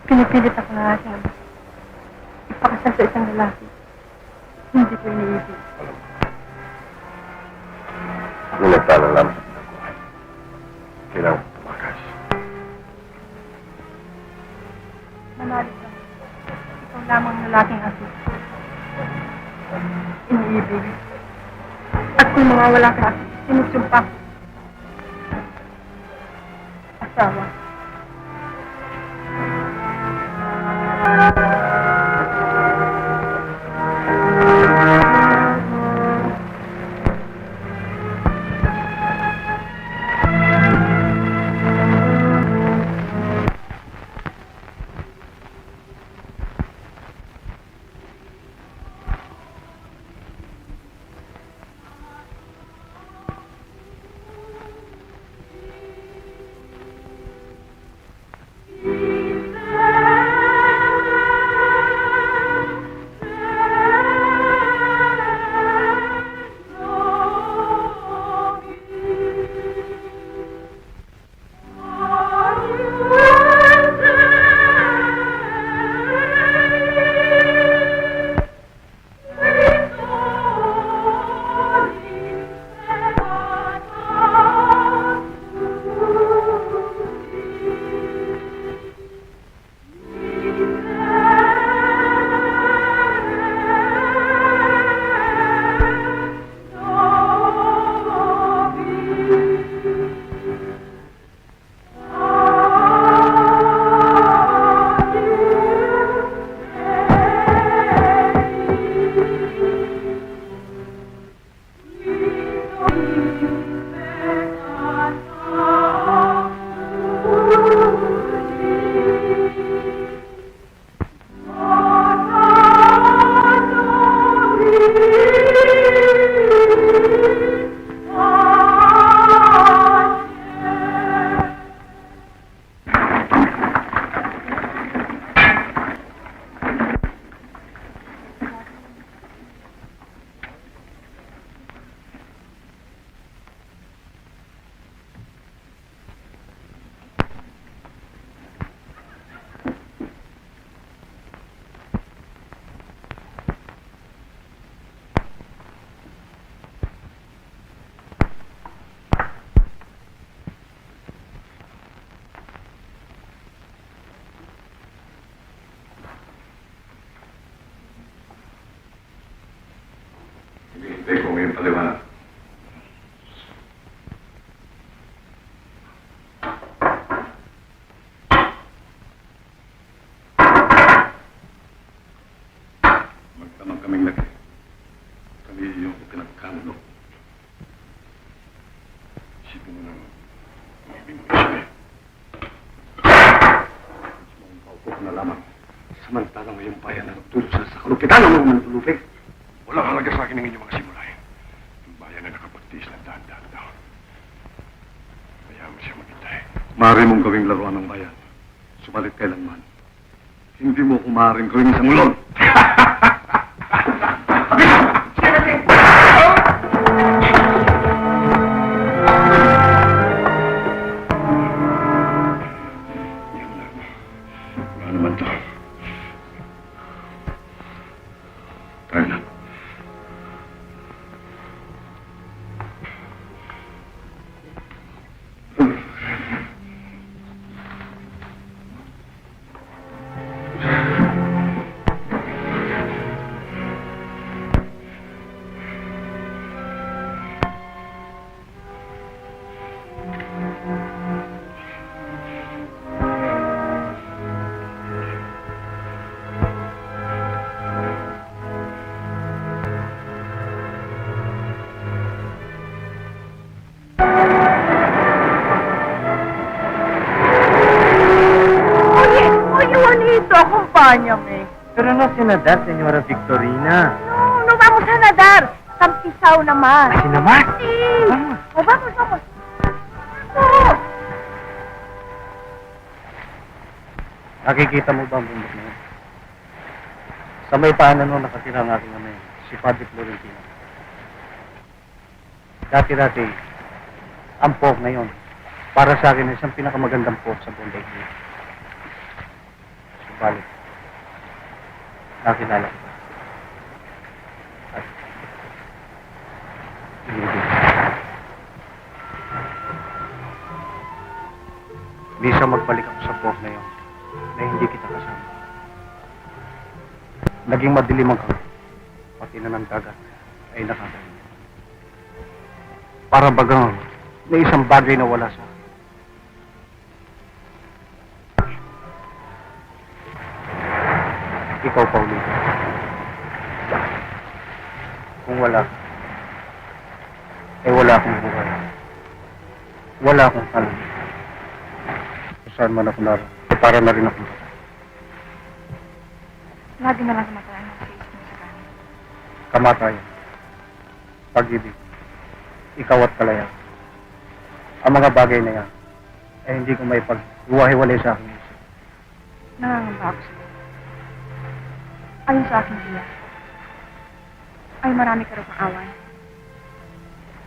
Pinipilit ako na aking ipakasal sa isang lalaki. Hindi ko iniibig. Kung nagtala lang sa pinakuhan, kailangan mo tumakas. Manalig ka. Ikaw lamang lalaking aso. Iniibig. At kung mawawala ka, sinusumpa ko. Asawa. Hinihintay ko ngayon paliwanag. Magdamag kaming laki. Kami yung pinagkamulo. Isipin mo naman. Ibig mo siya eh. Mas maupo ko na lamang. Samantalang ngayong bayan na nagtulog sa kalupitan ng mga manlulupig. Walang halaga sa akin ng inyong mga simulay. Yung bayan na nakapagtiis ng dahan-dahan daw. Kaya mo siya maghintay. Maaari mong gawing laruan ng bayan. Subalit kailanman. Hindi mo kung maaaring gawing isang ulol. Wala naman to. Tayo na. Acompáñame. Pero no sé nadar, señora Victorina. No, no vamos a nadar. Tampisaw naman. ¿Así nomás? Sí. Vamos. O vamos, vamos. Vamos. Nakikita mo ba ang bundok na yun? Sa may paanan mo nakatira ang aking amay, si Padre Florentino. Dati-dati, ang pork na yun, para sa akin ay isang pinakamagandang pork sa buong daigdig. Subalit, nakilala ko. At, hindi. Bisa magbalik ako sa pork na yun, na hindi kita kasama. Naging madilim ang kamay, pati na ng dagat ay nakakain. Para bagang may isang bagay na wala sa akin. Ikaw, Paulina. Kung wala ka, eh wala akong buhay. Wala akong kalan. Kung saan man ako naroon, eh para na rin ako. Lagi na lang kamatayan ang face mo sa kanin. Kamatayan. Pag-ibig. Ikaw at kalaya. Ang mga bagay na yan, ay hindi ko may pag-iwahiwalay sa akin. Nangangamba ako sa'yo. Ayon sa aking tiya, ay marami ka rin awan.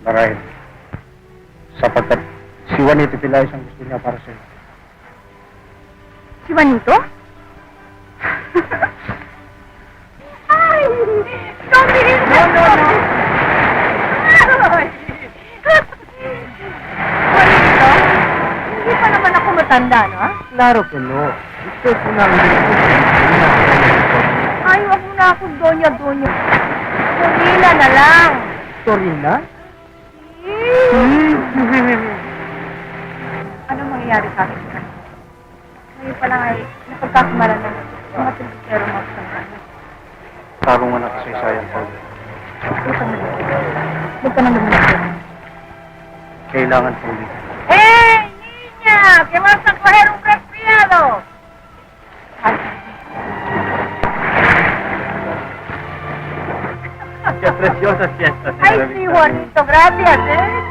Marahil. Sapagkat si Juanito Pilay ang gusto niya para sa'yo. Si Juanito? Ay! Ikaw No. Ay! Juanito? Hindi pa naman ako matanda, no? Klaro que no. Gusto ko na ang Ay, wag mo na akong donya-donya. Torina na lang. Torina? Anong mangyayari sa akin? Ngayon pa lang ay napagkakamalan na ng mga tindikero magsasabi. Tarungan na kasaysayan, Paul. Huwag ka naman mag-isip. Kailangan, Paul. ¡Eh, niña! ¡Que vas a coger un resfriado! Qué preciosa fiesta, Ay, sí, Juanito, gracias, ¿eh?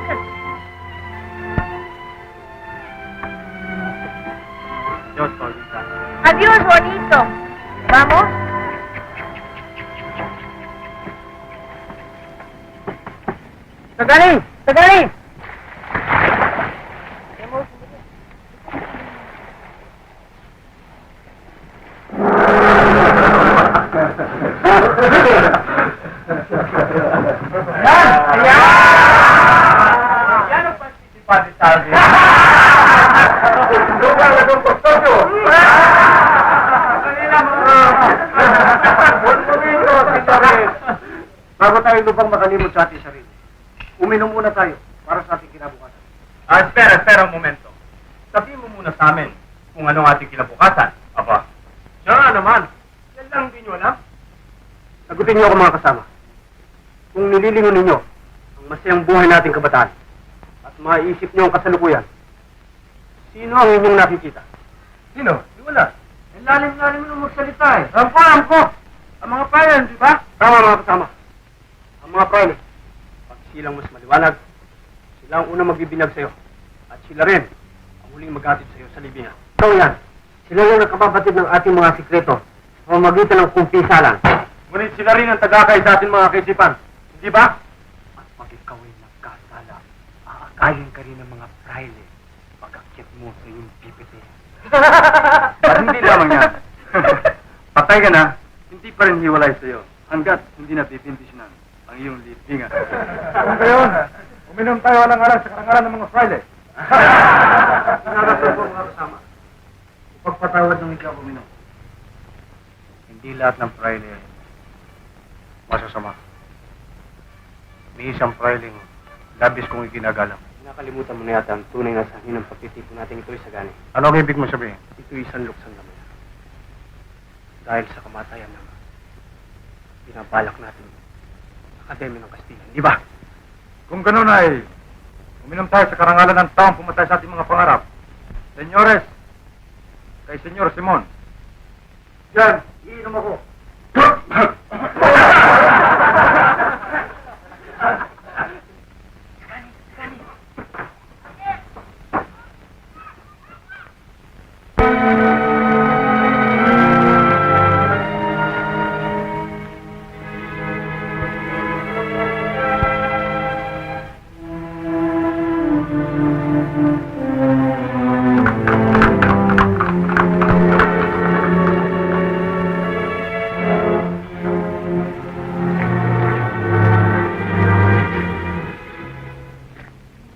Dios, Paulita. Adiós, Juanito. ¿Vamos? ¡Sacalín! ¡Sacalín! Ya no participaste, ¿sabes? Bago tayo lubang makalimot sa ating sarili, uminom muna tayo para sa ating kinabukasan. Espera un momento. Sabihin mo muna sa amin kung anong ating kinabukasan. Aba, siya nga naman. Yan lang din nyo alam. Sagutin niyo ako mga kasama. Kung nililingon ninyo ang masayang buhay nating kabataan at maiisip niyo ang kasalukuyan, sino ang inyong nakikita? Sino? Di wala. Ang lalim-lalim mo nung magsalita eh. Alam ko. Ang mga prayan, di ba? Tama mga kasama. Ang mga prayan, pag silang mas maliwanag, sila ang unang magbibinag sa'yo. At sila rin ang huling maghatid sa'yo sa libingan. Ikaw yan. Sila yung nakababatid ng ating mga sikreto sa pamamagitan ng kumpisalan. Ngunit sila rin ang tagakay sa ating mga kaisipan. Hindi ba? At pag ikaw ay nagkasala, aakayin ka rin ng mga praile pag-akyat mo sa iyong pipiti. At hindi lamang yan. Patay ka na, hindi pa rin hiwalay sa'yo hanggat hindi napipindisyonan ang iyong libingan. Kung gayon, uminom tayo alang-alang sa karangalan ng mga Friday. Narapin po mga kasama. Ipagpatawad ng ikaw uminom. Hindi lahat ng praile masasama. May isang prailing labis kong iginagalang. Nakalimutan mo na yata ang tunay na sahin ng pagtitipon natin ito'y sagani. Ano ang ibig mo sabihin? Ito'y isang luksan naman. Dahil sa kamatayan ng binabalak natin Akademya ng Kastilyan, di ba? Kung gano'n ay, uminom tayo sa karangalan ng taong pumatay sa ating mga pangarap. Senyores, kay Senyor Simon. Yan, iinom ako.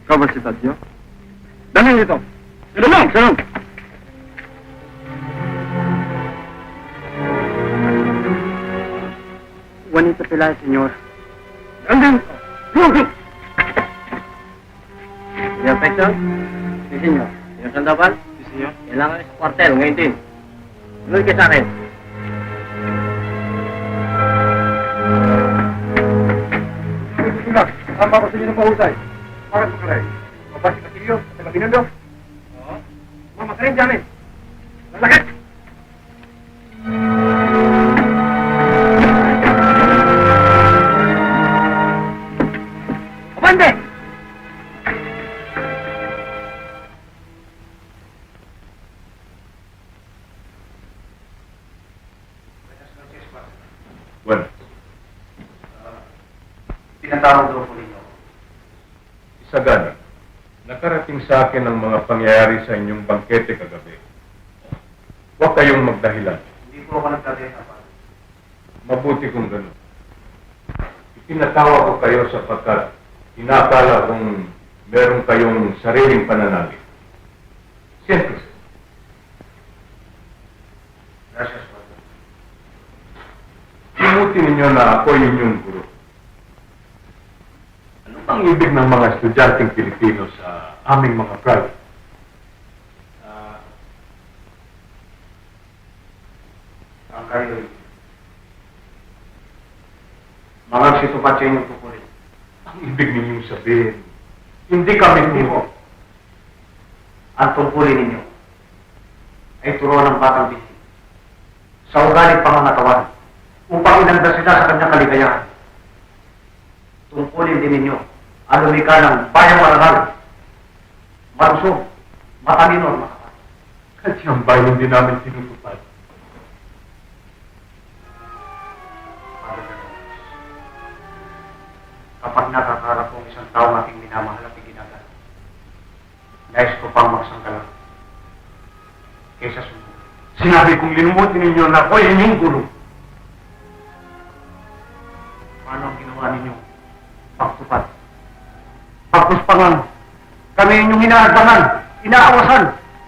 Ikaw ba si Tadyo? Dali dito! Silong! Juanito Pelay, senyor. Andun! Señor Pector? Si senyor. Señor Sandoval? Si senyor. Kailangan sa kwartel ngayon din. Sunod ka sa akin. Tama ko sa inyo ng mahusay. Bakit mo karay? Mabas si Katilyo, sa Mabinondo. Oo. Mamakarin dyan eh. Lalakit! Abande! Bueno, Pinatawag daw po ninyo. Isagana, nakarating sa akin ang mga pangyayari sa inyong bangkete kagabi. Huwag kayong magdahilan. Hindi po ako nagkadesa pa. Mabuti kung gano'n. Ipinatawag ko kayo sapagkat inakala kong meron kayong sariling pananalig. Siyempre, Gracias, Padre. imuti ninyo na ako inyong guro. Ano bang ibig ng mga estudyanteng Pilipino sa aming mga private? Ang kayo, mga situpat sa inyong tukurin. Ang ibig ninyong sabihin, hindi kami Hindi po. Ang tungkulin ninyo ay turuan ng batang bisi sa ugaling pangangatawan upang inanda sila sa kanyang kaligayahan. tungkulin din ninyo ang lumika ng bayang marangal, marusog, matalino at makapal. At siyang bayan din namin tinutupad. Kapag nakakarap kong isang taong aking minamahal at iginagala, nais ko pang magsanggalang kaysa sumunod. Sinabi kong linumutin ninyo na ako'y inyong gulo. Paano ang ginawa ninyo? Pagtupad. Pagpuspangan. Kami inyong inaarbangan, inaawasan,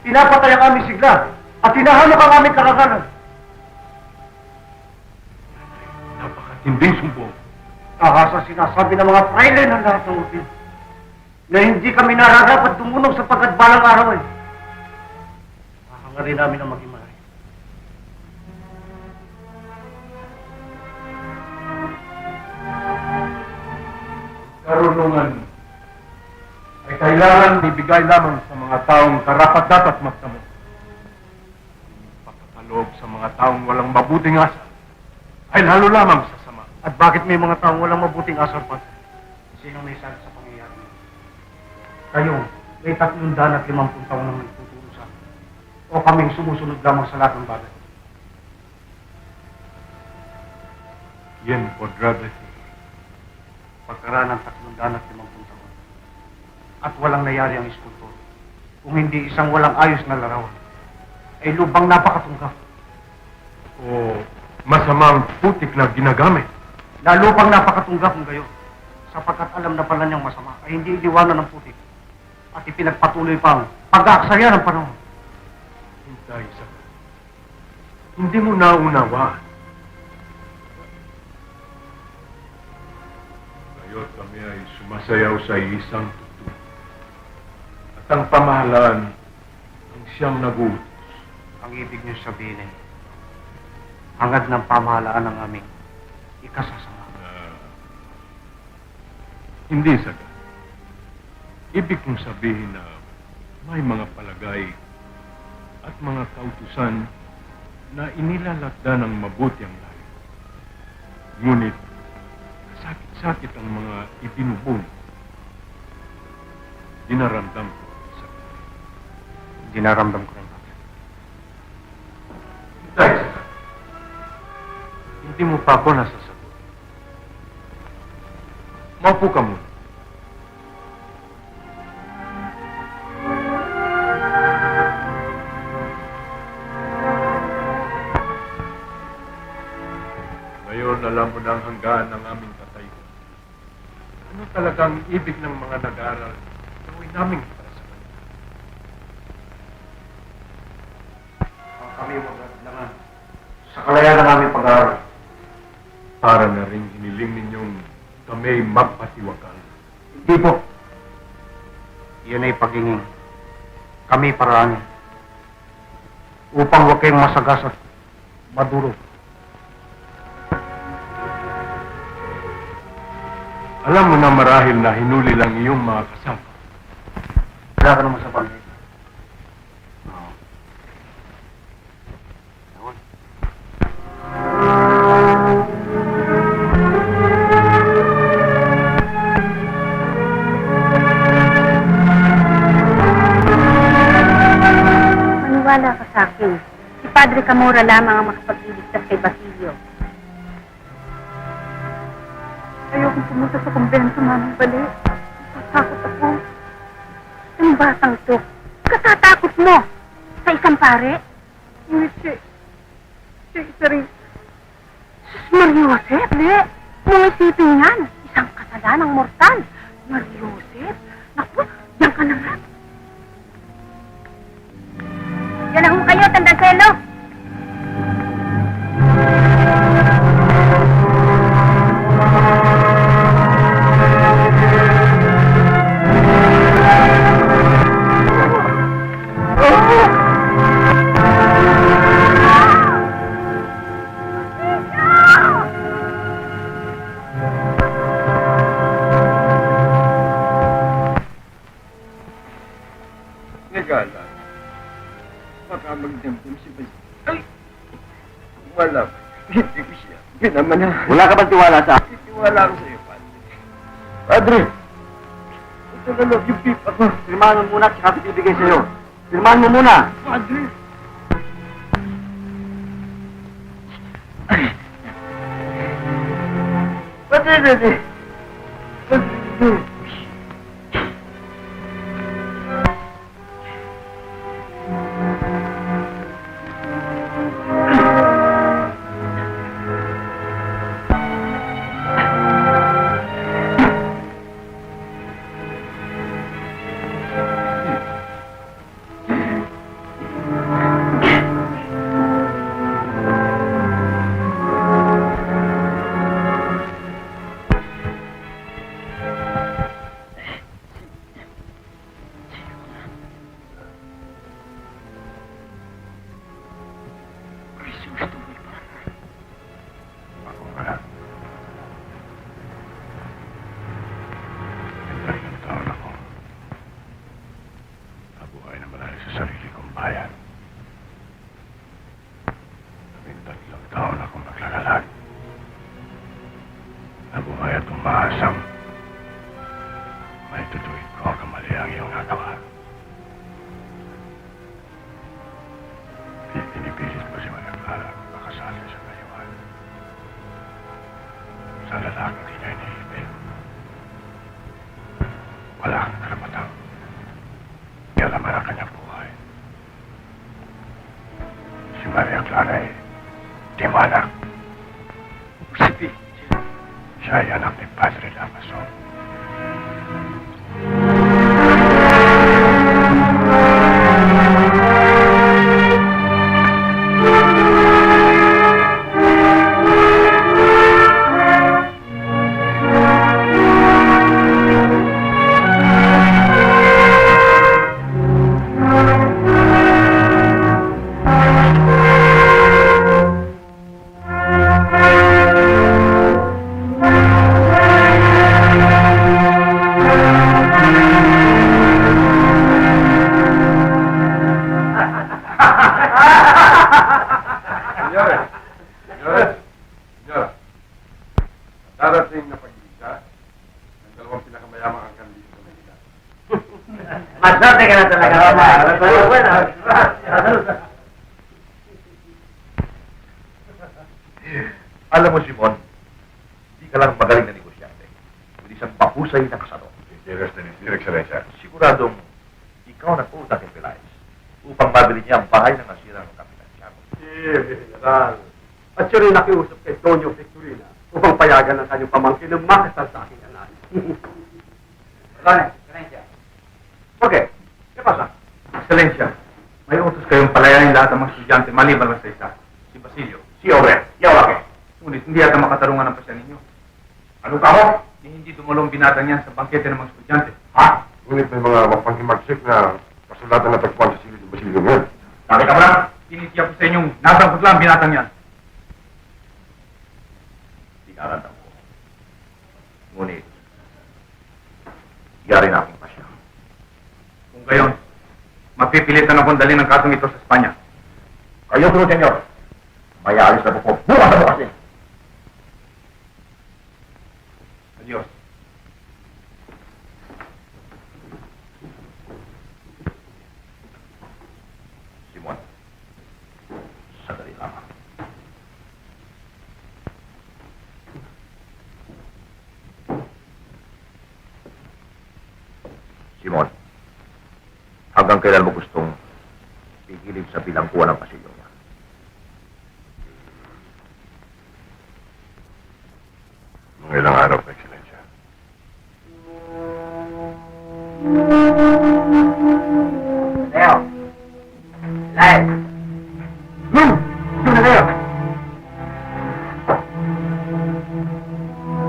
pinapatay ang aming sigla, at hinahanap ang aming kakagalan. Napakatinding sumbong. Tahasa sinasabi ng mga fraile ng lahat ng upin na hindi kami nararapat dumunong sapagkat balang araw eh. Mahangarin namin ang maging malay. Karunungan ay kailangan ibigay lamang sa mga taong karapat-dapat magtamo. Pagkakaloob sa mga taong walang mabuting asa ay lalo lamang sa sama. At bakit may mga taong walang mabuting asar pa? Sinong may sabi sa pangyayari? Kayo, may 350 taon nang nagtuturo sa amin. O kaming sumusunod lamang sa lahat ng bagay. Yan podrá decir. Pagkaraan ng 350 taon. At walang nangyari ang iskultor. Kung hindi isang walang ayos na larawan, ay lubang napakatunggap. O masamang putik na ginagamit. Lalo pang napakatunggap ng gayon, sapagkat alam na pala niyang masama ay hindi iniwanan ng putik at ipinagpatuloy pang pag-aaksaya ng panahon. Hintay sa hindi mo naunawaan. Ngayon kami ay sumasayaw sa isang tutu. At ang pamahalaan ang siyang nagutos. Ang ibig niyo sabihin ay hangad ng pamahalaan ng aming ikasasama. Hindi sagad. Ibig kong sabihin na may mga palagay at mga kautusan na inilalakda ng mabuti ang lahi. Ngunit, sakit-sakit ang mga ibinubun. Dinaramdam ko sa Dinaramdam ko rin. Dahil sa hindi mo pa ako nasasagot. Maupo ka muna. Ngayon, alam mo na ang hanggaan ng aming katayuan. Ano talagang ibig ng mga nag-aaral gawin namin para sa kanila? Kami magandang sa kalayan ng aming pag-aaral. Para na rin hiniling ninyong kami magpatiwakal. Hindi po. Iyon ay pagingin. Kami paraanin. Upang huwag kayong masagas at maduro. Alam mo na marahil na hinuli lang iyong mga kasama. Wala ka naman sa pamilya. Maniwala ka sa akin. Si Padre Camora lamang ang makapagliligtas kay Basilio. Ayokong pumunta sa kumbento namin bali. Natatakot ako. Ang batang to. Katatakot mo? Sa isang pare? Ngunit siya isa rin. Sus, Mariosep? Hindi. Kung isipin yan, isang kasalanang mortal. Mariosep? Naku, diyan ka na nga. Yan ako kayo, Tandaselo. Nagala. Baka magdampong si Bas. Ay! Wala. Hindi ko siya. Pinamana. Wala ka bang tiwala sa akin? Tiwala ko sa iyo, Padre. Padre, ito na love yung pipa ko. Firmahan mo muna at saka bibigay sa'yo. Firmahan mo muna. Padre. Padre. Ako nga. Tatlong taon ako. Nabuhay na marami sa sarili kong bayan. 13 taon akong naglalalag. Nabuhay at umaasam. May tutuwid ko ang kamali ang iyong nagawa. Pinipilit mo si Maria Clara makasali sa kayuhan. Sa lalaking di niya iniibig. Wala kang karapatang ialaman ang kanyang buhay. Si Maria Clara ay tiwanak. Siya ay anak ni Padre Lamason. Darating na pag-iisa ng dalawang pinakamayamang ang dito sa Manila. Maswerte ka na talaga. Alam mo, Simon, hindi ka lang magaling na negosyante. Kundi isang mahusay na kasador. Sinceres na ni Sir Excelencia. Siguradong ikaw nag-utak kay Pelaez upang mabili niya ang bahay na nasira ng Kapitan Tiago. General. At siya rin nakiusap kay Tonyo Victorina upang payagan ng kanyang pamangkin na makasal sa aking anak. Excelencia. Okay. ¿Qué pasa? Excelencia, may utos kayong palayanin lahat ng mga estudyante maliban lang sa isa. Si Basilio. Si Aurel. Yawa ke. Ngunit hindi yata makatarungan ang pasya ninyo. Ano ka mo? Hindi tumulong binatang yan sa bangkete ng mga estudyante. Ha? Ngunit may mga mapanghimagsik na kasulatan na tagpuan sa silid ng Basilio ngayon. Sabi ka ba lang? Tinitiyak ko sa inyong nasangkot lang ang binatang yan. Hindi ka alam ko. Ngunit, yari na akong pasya. Kung gayon, mapipilitan akong dalhin ang kasong ito sa Espanya. Kayo, Sir Senyor. May alis na po. Bukas na bukas eh. Adios. Simon, sandali lamang. Simon, hanggang kailan mo gustong pigilin sa bilangguan ng pasilyo niya? Mga ilang araw, Excelencia. Leo. Laez. Doon na kayo!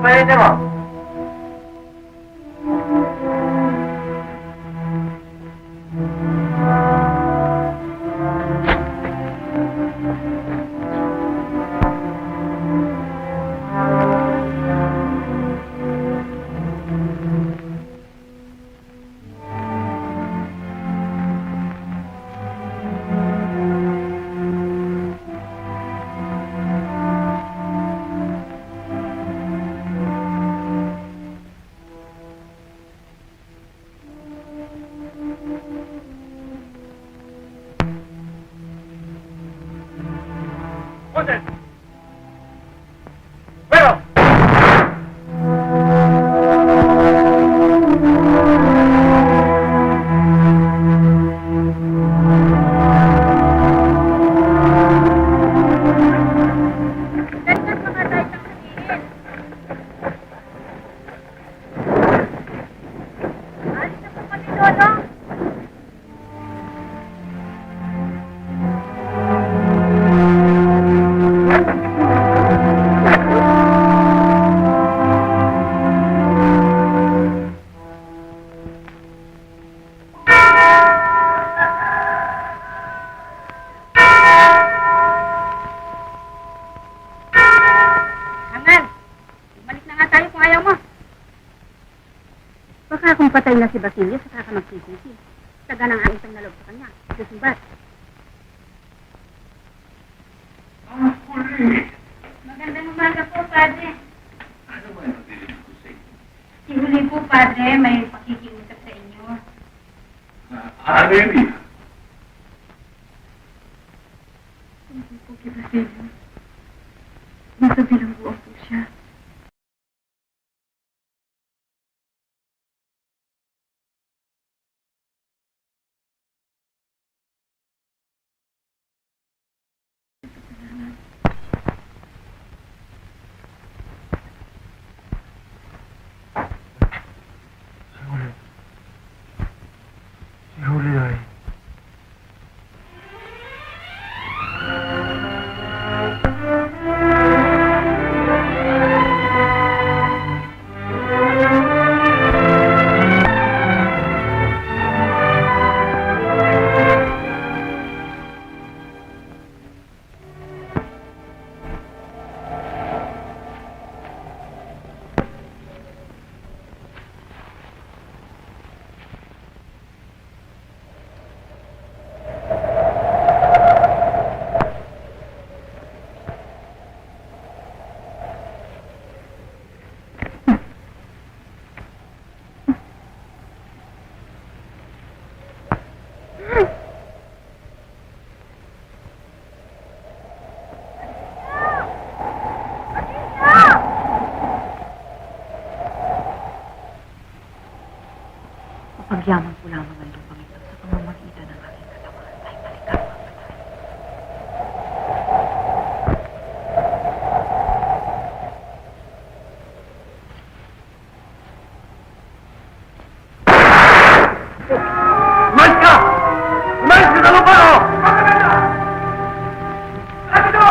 Pwede mo. tayo kung ayaw mo. Baka kung patay na si Basilio, saka ka magsisisi. Taga ng aking pangalog sa kanya. Susumbat. Ang huli! Magandang umaga po, Padre. Ano ba yung mabilis ko sa inyo? Si Huli po, Padre, may pakikiusap sa inyo. Alin? Hindi po kay Basilio. Nasa bilangguan po siya. Si Huli ay... Pagyaman ko lamang ang lupang ito sa pamamagitan ng aking katawan ay balikan mo ang patay. Umayos ka! Umayos ka sa lupa, oh! Rapido!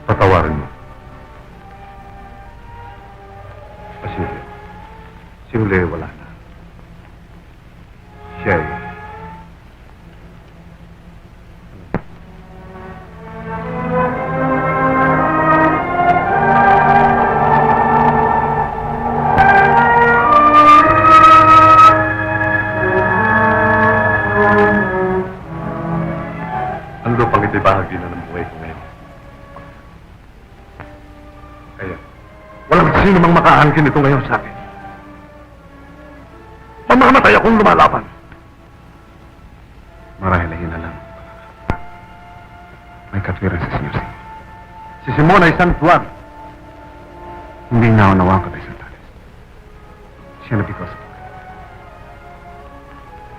Patawarin mo. Basilio, si Huli wala na. Siya ay... Ang lupang ito'y bahagi na ng buhay ko ngayon. Kaya, walang sino mang makaangkin nito ngayon sa akin. Mamamatay akong lumalaban. Marahil ay na lang. May katwiran si Senyor Simon. Si Simon ay isang tuwag. Hindi naunawang ka tayo sa talis. Siya na bigos sa pagkakas.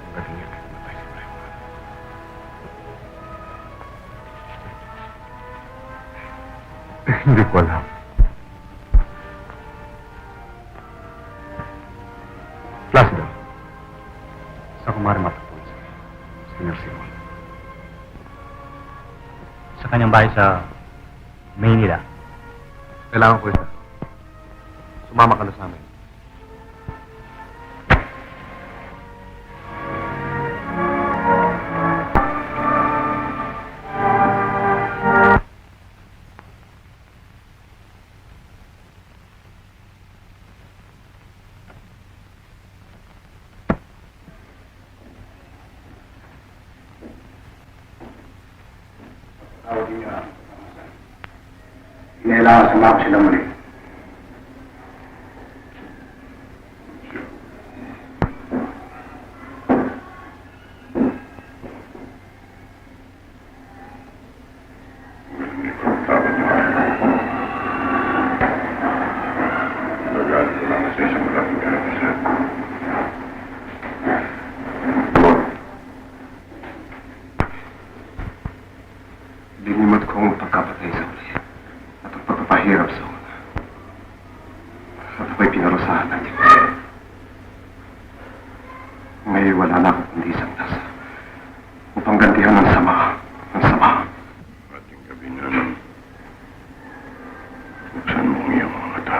Ang galing niya ay pumatay si Ibrahim. Hindi ko alam. Placido. Sa kumari matapon si Senyor Simon. Sa kanyang bahay sa Maynila. Kailangan ko ito. Sumama ka na sa amin. Tawagin niyo ang Kailangan sumama sila muli. Linimot ko ang pagkapatay sa uli at ang pagpapahirap sa una. At ako'y pinarusahan natin. Ngayon wala na akong kundi isang tasa upang gantihan ng sama. Ng sama. Ating gabi na lang. Buksan mo ang iyong mga mata.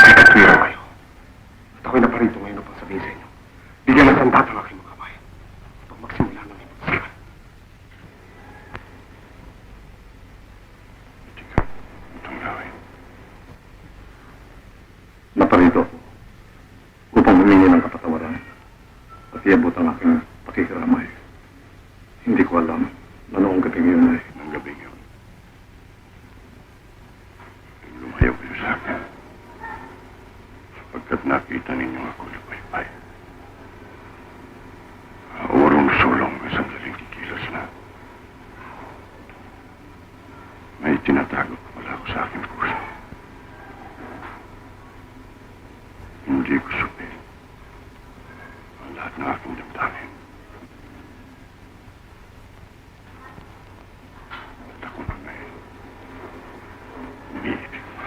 May katwira kayo. At ako'y naparito ngayon sabihin sa inyo. Bigyan ng sandata ng aking mga kamay. Upang magsimula ng ipagsikan. Hindi ka itong gawin. Naparito ako upang humingi ng kapatawaran at iabot ang aking pakikiramay. Hindi ko alam na noong gabi ngayon ay... Nang gabi ngayon, lumayaw kayo sa akin. Sapagkat nakita ninyo ako lupay-pay. Urong sulong na sandaling kikilos na. May tinatago pa pala ako sa aking puso. Hindi ko supil ang lahat ng aking damdamin. At ako na ngayon, umiibig pa.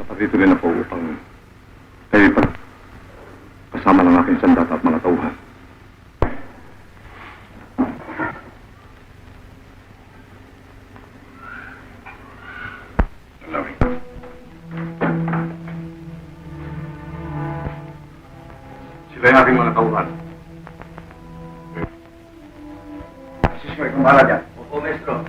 Napatito rin ako upang kayo kasama ng aking sandata at mga tauhan. Dalawin. Sila yung aking mga tauhan. Asisyo, ikaw bahala dyan. Opo, maestro.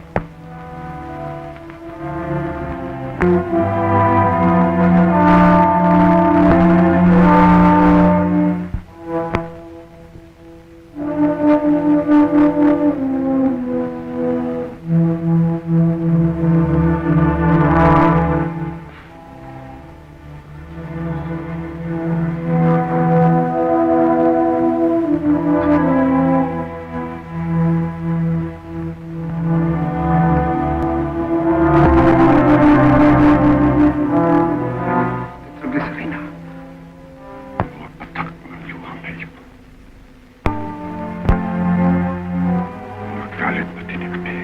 Triglycerina. Mga patak ng luhang na iyong. Mga galit na tinigpi.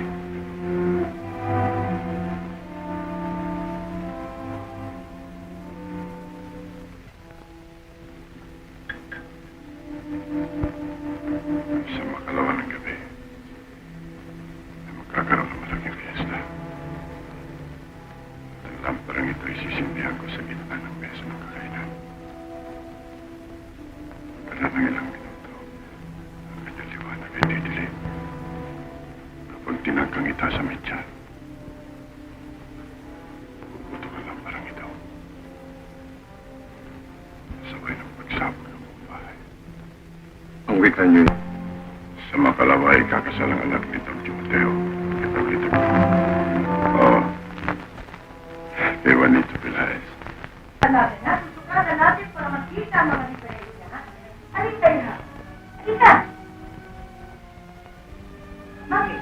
Sa makalawa ng gabi, ay magkakaroon ng malaking fiesta. At ang lamparang ito ay sisimbihan ko sa gitna ng mesa ng kakainan. Pagkala ng ilang minuto, ang kanyang liwanag ay didilim. Kapag tinangkang ita sa mecha, puputok ang lamparang ito. Sabay ng pagsabog ng buong bahay. Ang wika niyo sa makalawa ay kakasalang anak nitong Timoteo. Ito. Oo. Kay Juanito Pelaez. Susukaran natin para makita ang mga diferensya. Halika na. Halika. Bakit?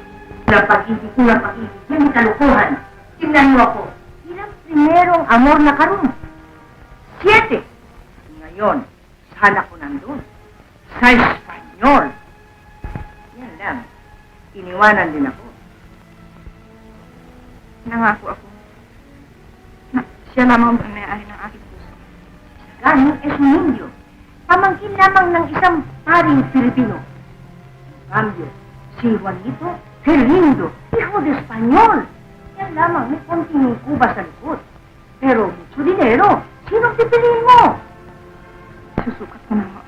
Kulang pag-ibig. Yan ang kalukuhan. Tingnan niyo ako. Ilang primerong amor na karoon? 7. Ngayon, sana ko nandun. Sa Espanyol. Yan lang. Iniwanan din ako. Nangako ako na siya lamang ang may-ari ng aking puso. Galing Esmindio. Pamangkin lamang ng isang paring Pilipino. Cambio, si Juanito Felindo, hijo de Espanyol. Yan lamang may konting kuba sa likod. Pero mucho dinero. Sinong pipiliin mo? Susukat ko na nga.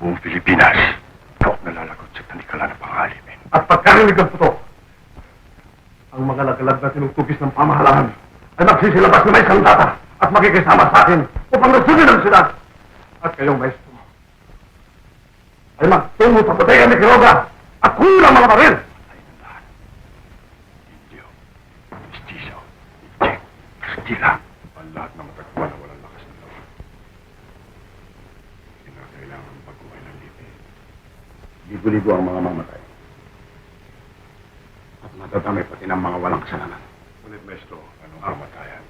buong Pilipinas, ikaw ang nalalagot sa tanikala na pangalipin. At pagkarinig ng puto, ang mga lagalag na tinutugis ng pamahalaan ay magsisilabas na may sandata at makikisama sa akin upang nasunin sila. At kayong maestro ay magtungo sa bodega ni Quiroga at kulang mga baril. Indio, Mestizo, Ijek, Castilla, ang lahat ng matagpuan na walang lakas ng loob. Kinakailangan baguhin ang lipi. Ligo-ligo ang mga mamatay. At matadamay pati ng mga walang kasalanan. Ngunit, Maestro, anong kamatayan?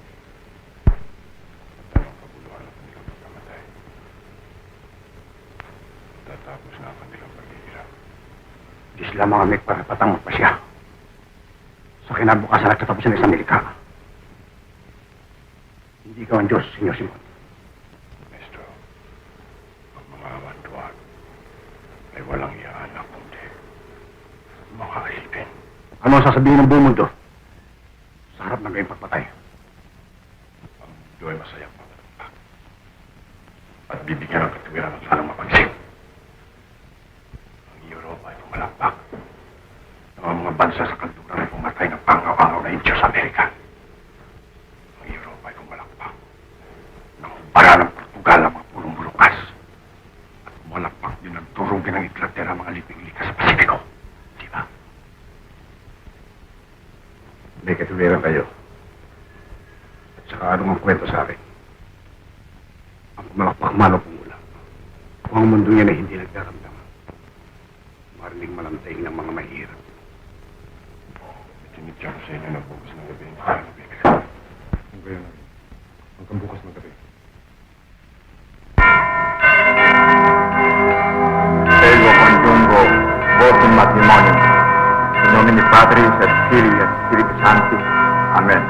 At anong kabuluhan ang kanilang pagkamatay? Tatapos na ang kanilang paghihirap. Di sila mga may parapatang magpasya. Sa kinabukasan nagtatapos ng isang nilikha. Hindi ikaw ang Diyos, Senyor Simon. Maestro, ang mga awan-tuwag ay walang iaanak kundi mga alipin. Ano ang sasabihin ng buong mundo sa harap ng kayong pagpatay? Ang mundo ay masayang matatumpak at bibigyan ng katuwiran ng salang mapagsik. Ang Europa ay pumalakpak. Ang mga bansa sa kanluran ay pumatay ng pangaw-angaw na Indio sa Amerika. Ang Europa ay pumalakpak. Nang bara ng Portugal ang mga purong bulukas. At pumalakpak din ang turugin ng Inglaterra ang mga liping-likas sa Pasipiko. Di ba? May katuwiran kayo. At saka anong ang kwento sa akin? Ang pumalakpak malo kung ulang. Kung ang mundo niya na hindi nagdaramdam. Marinig malamtaing ng mga mahirap. Tinitya ko sa inyo na bukas ng gabi yung kaya ng bibig. Ang kaya na hanggang bukas ng gabi. Tengo congiungo votum matrimonium. In nomine Patris et Filii et Spiritus Sancti. Amen.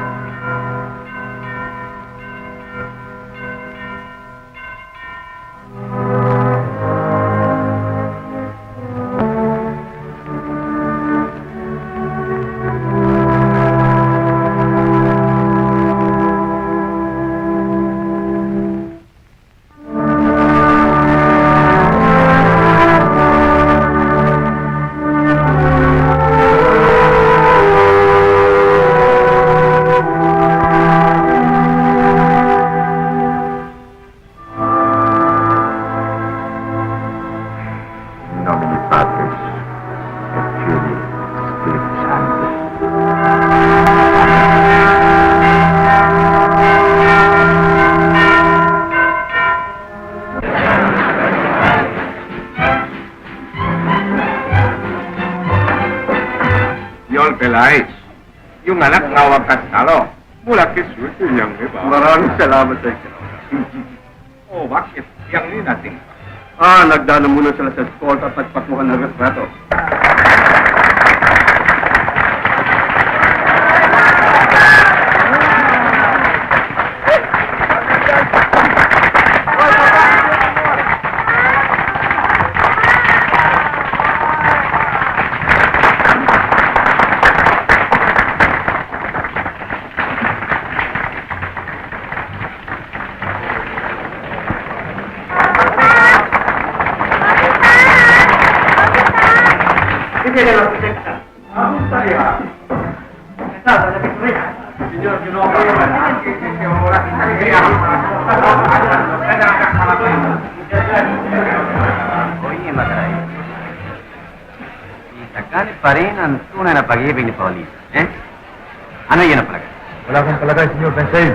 In nomine Patris et Filii et Spiritus Sancti. Yon Pelais, yung anak ng awang kasalo. Mula kay Sultan yang iba. Maraming salamat sa inyo. Oh, bakit? Yang ini nating. Nagdana muna sila sa escort at nagpatuhan ng retrato. Oye, Mataray. Isagalit pa rin ang tunay na pag-ibig ni Paulina. Eh? Ano yun ang palagay? Wala kang palagay, Senyor Pensay.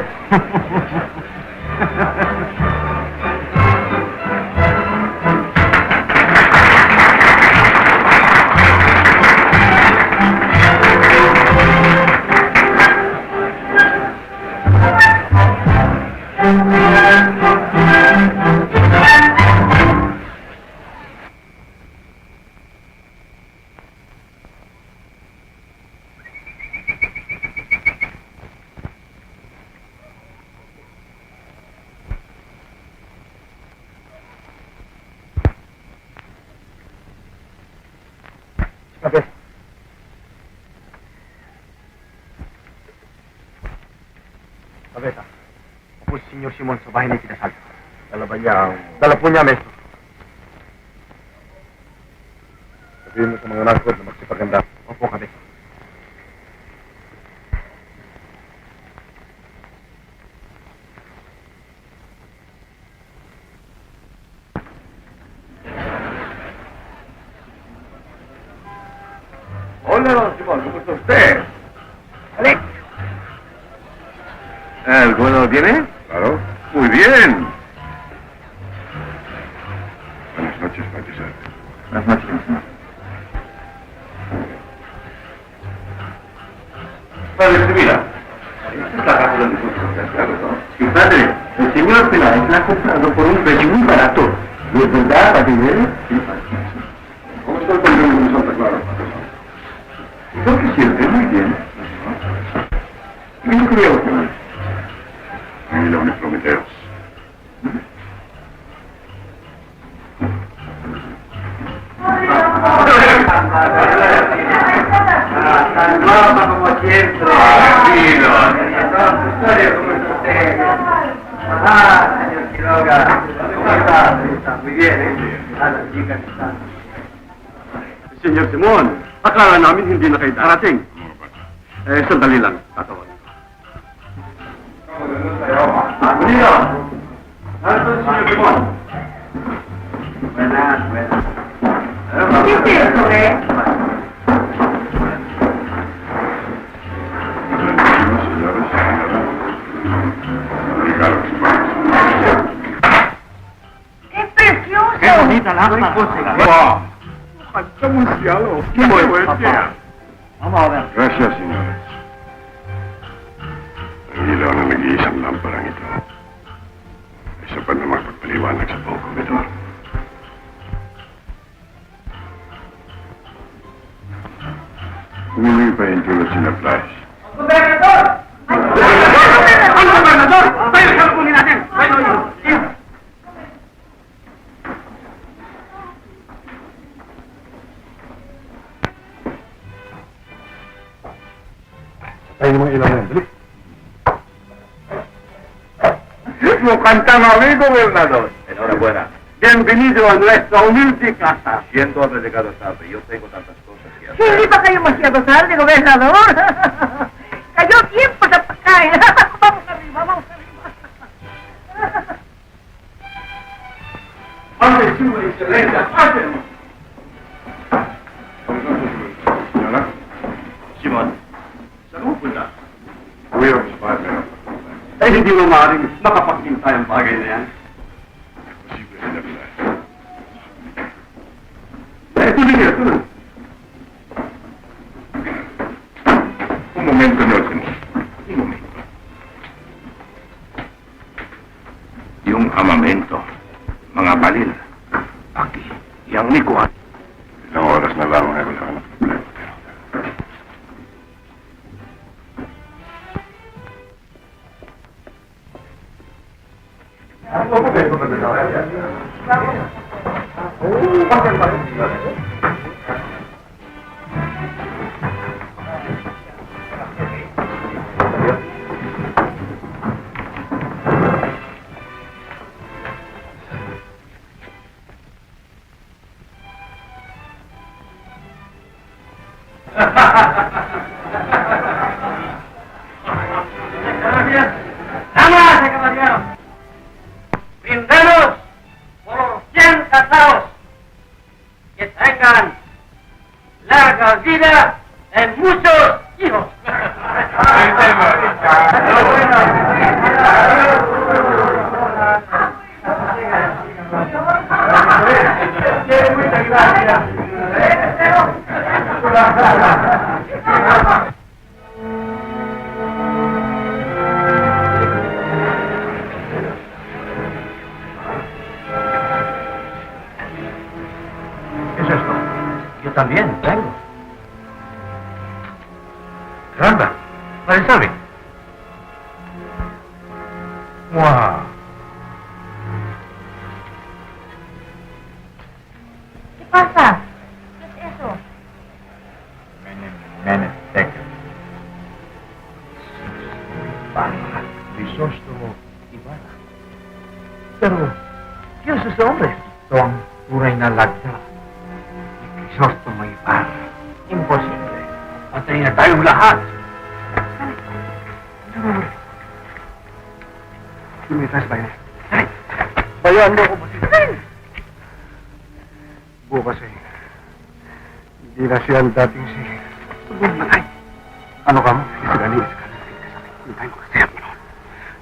Kape. Kabeta, ako si Senyor Simon sa bahay ni Kinasal. Dala ba niya ang... Dala po niya, Mesto. Sabihin mo sa mga nasod na magsipaganda. Opo, Kabe. Hola, don Simón, ¿cómo está usted? Alex, ¿El gobernador lo tiene? Claro. Muy bien. Buenas noches, Matisar. Buenas noches, señor. Padre Sevilla, esta es la casa donde fue claro, ¿no? Sí, padre, el señor Peláez la ha comprado por un precio muy barato. ¿No es verdad, padre? Sí, ¿Cómo está el terreno de Santa Clara? creo que siempre muy bien. Yo creo que... Ahí lo Prometeos. Calma como siempre. Tranquilo. Historia, ¿cómo está usted? Ah, señor Quiroga. ¿Cómo está? Está muy bien, ¿eh? Ah, las chicas están. Senyor Simon, akala namin hindi na kayo darating. Sandali lang, tatawag. Amigo. Ano si señor Simon? Buenas, buenas. ¿Qué es eso, ¡Qué precioso! qué bonita lámpara. ¡Está muy cielo! ¡Qué bueno, papá! Vamos a ver. Gracias, señores. Ang ilaw na nag-iisang lamparang ito ay sapat na magpagpaliwanag sa buong komedor. Umuwi pa yung tulad sina Flash. ¡Gobernador! ¡Ay, Gobernador! Tayo siya kunin natin! Tayo yun! Tayo naman ilaw na yan. Dali! Mukhang tama, amigo gobernador. Enhorabuena. Bienvenido a nuestra humilde casa. Siento haber llegado tarde. Yo tengo tantas cosas que hacer. Hindi pa kayo masyado tarde, gobernador. Kayo tiempo sa pagkain. Vamos arriba, vamos arriba. Pase su excelencia, pase. Señora, Simon, saan mo punta? uwi ako sa bahay meron. Eh, hindi mo maaaring makapagpintay ang bagay na yan. Posible sila Flash. Eh, tuloy niya, tuloy. Un momento, Nelson. Un momento. Yung amamento, mga balil, aki, yang nikuhan. Ilang oras na lamang ay wala ka ng problema. Damas y caballeros, brindemos por los 100 casados que tengan larga vida en muchos hijos. Muchas gracias. ¿Qué es esto? Yo también tengo. Caramba, nadie sabe. ¡Wow! ¿Qué pasa? ¿Qué es eso? Menesteca. Baja, Crisóstomo Ibarra. Pero, ¿quién es ese hombre? Ito ang tunay na lagda ni Diyos tumipar. Imposible. Patay na tayong lahat. Lumitas ba yun? Bayaan mo ako, Basilio. Bukas eh. Hindi na siya ang dating si... Matay. Ano ka mo? Isigali. Hindi tayo makasayap mo noon.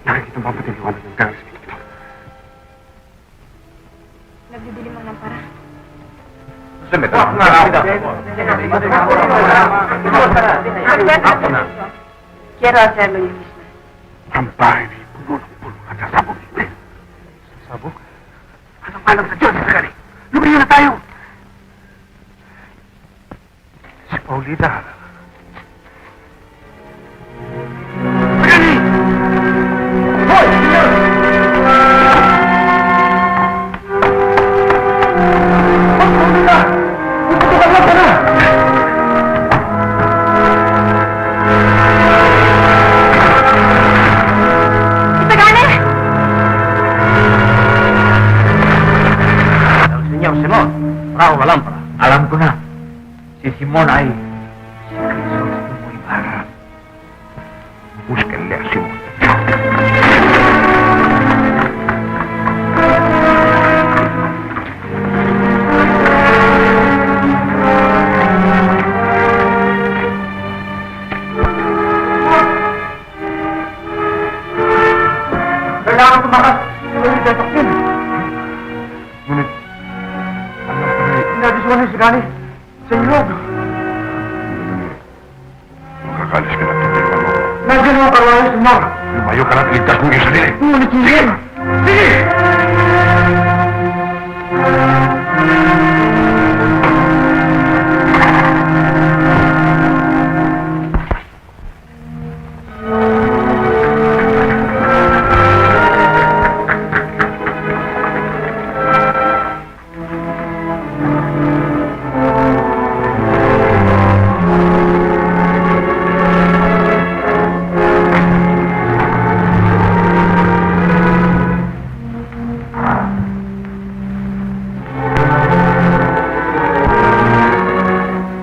Nakikita mo ba liwanag ng garis ito? Nagbibili mo ng para. Sumit. Ako na. Quiero hacerlo yo misma. Ang bahay ni puno ng puno at sasabog. Sasabog? Anong malang sa Diyos, Isigali? Lumayo na tayo! Si Paulita. Isigali! Hoy! Senyor! Paulita! Puputukan lang ka na! Señor Simón, trajo la lámpara. Alam ko na. Si Simón ay... Si Jesus tumipar. Búsquenle a Simón. Kailangan tumakas. Ngunit tatakin. Ngunit, alam ko na Nabisuan ni Isigali. Sa ilog. makakalis ka na tingin mo. Nandiyan ang karwayo, Senyor. Lumayo ka na at ligtas mong iyong sarili. Ngunit hindi. Sige!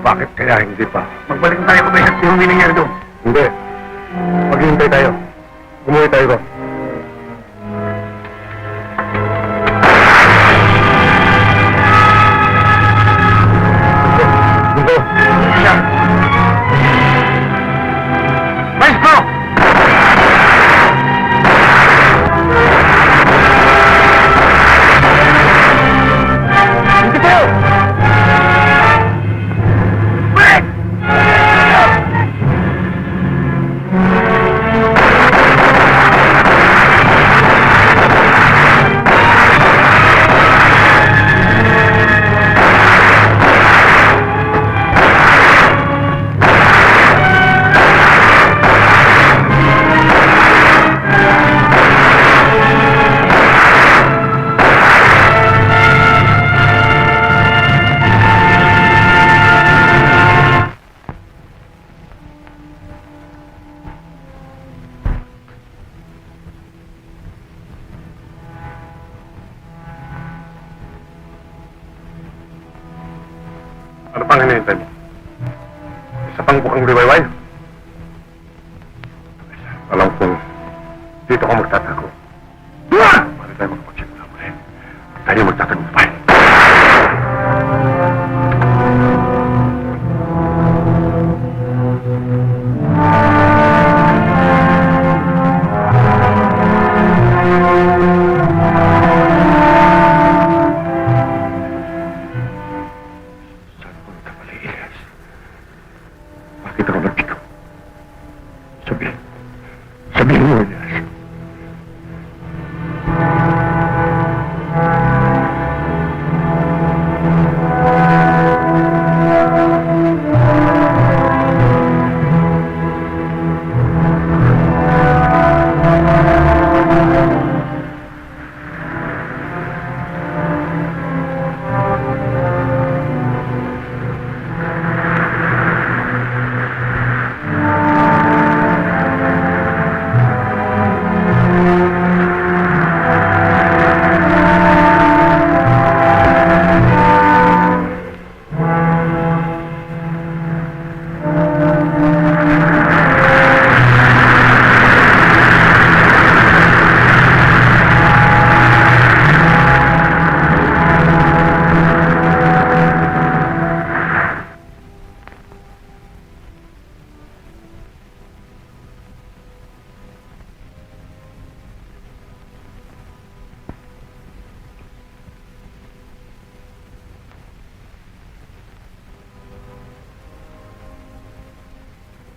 Bakit kaya hindi pa? Magbalik tayo kung may saksi humiling niya doon. Hindi. Maghihintay tayo. Umuwi tayo ba? Dito. Siya. Maestro! Dito! Ano pang hinihintay mo? Isa pang bukang liwayway? Alam kong dito ka magtatago. Para tayo makapagsimula muli. Tayo magtatagumpay. Saan mo nagkamali, Elias? Bakit ako nagbigo? Sabihin mo, Elias.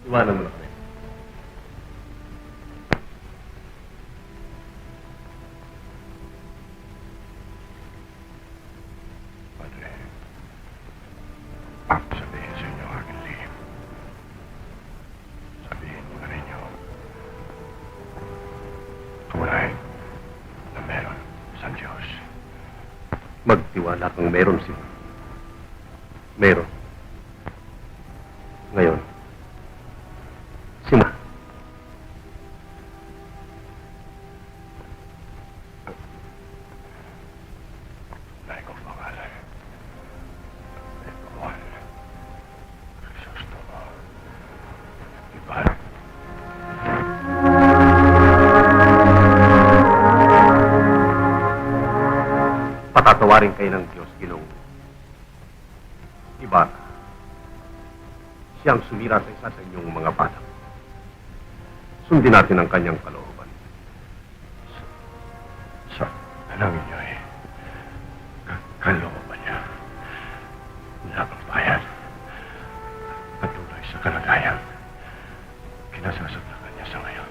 Iwanan mo na kami. Padre, ang sabihin sa inyo aking lihim. Sabihin mo na ninyo. Tunay na meron sa Diyos. Magtiwala kang meron siya. Meron. Ngayon, sina. Tunay kong pangalan. Juan Crisostomo. Ibarra. Patatawarin kayo ng Diyos, Ginoong Ibarra. Siyang sumira sa isa sa inyong mga bata. Sundin natin ang kanyang kalooban. Sa tanangin niyo kalooban niya na ang bayan patuloy sa kalagayan kinasasaglakan niya sa ngayon.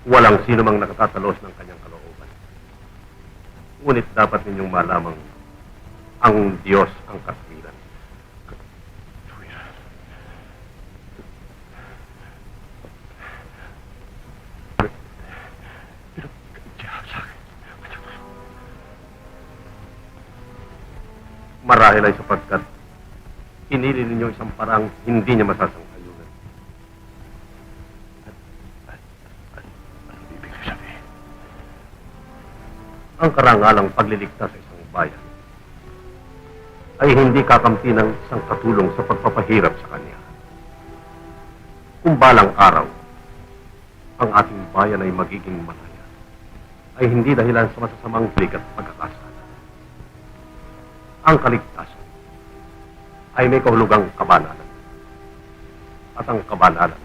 Walang sino mang nakatatalos ng kanyang kalooban. Ngunit dapat ninyong malamang ang Diyos ang katwiran. Tuwiran. Pero kaya sa akin. Marahil ay sapagkat pinili ninyo isang parang hindi niya masasangkayunan. Ano ibig sabihin? Ang karangalang pagliligtas sa isang bayan ay hindi kakampi ng isang katulong sa pagpapahirap sa kanya. Kung balang araw, ang ating bayan ay magiging malaya, ay hindi dahilan sa masasamang kilig at pagkakasala. Ang kaligtasan ay may kahulugang kabanalan. At ang kabanalan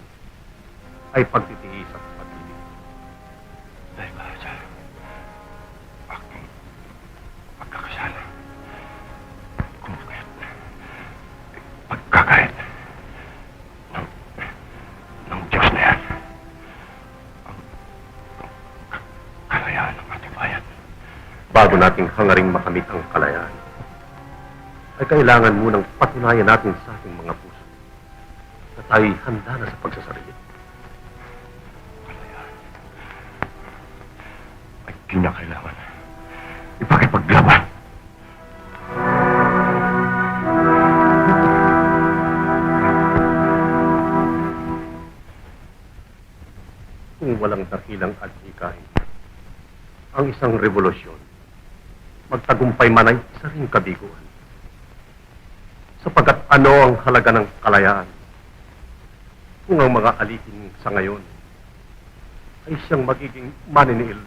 ay pagtitiis at pag-ibig. Dahil ba sa aking pagkakasala, kung kaya't pagkakait ng Diyos na yan, ang kalayaan ng ating bayan. Bago nating hangaring makamit ang kalayaan, ay kailangan munang patunayan natin sa ating mga puso na tayo'y handa na sa pagsasarili. Kalayaan ay kinakailangan ipakipaglaban. Kung walang dakilang adhikain, ang isang revolusyon, magtagumpay man ay isa ring kabiguan. Sapagkat ano ang halaga ng kalayaan kung ang mga alipin sa ngayon ay siyang magiging maniniil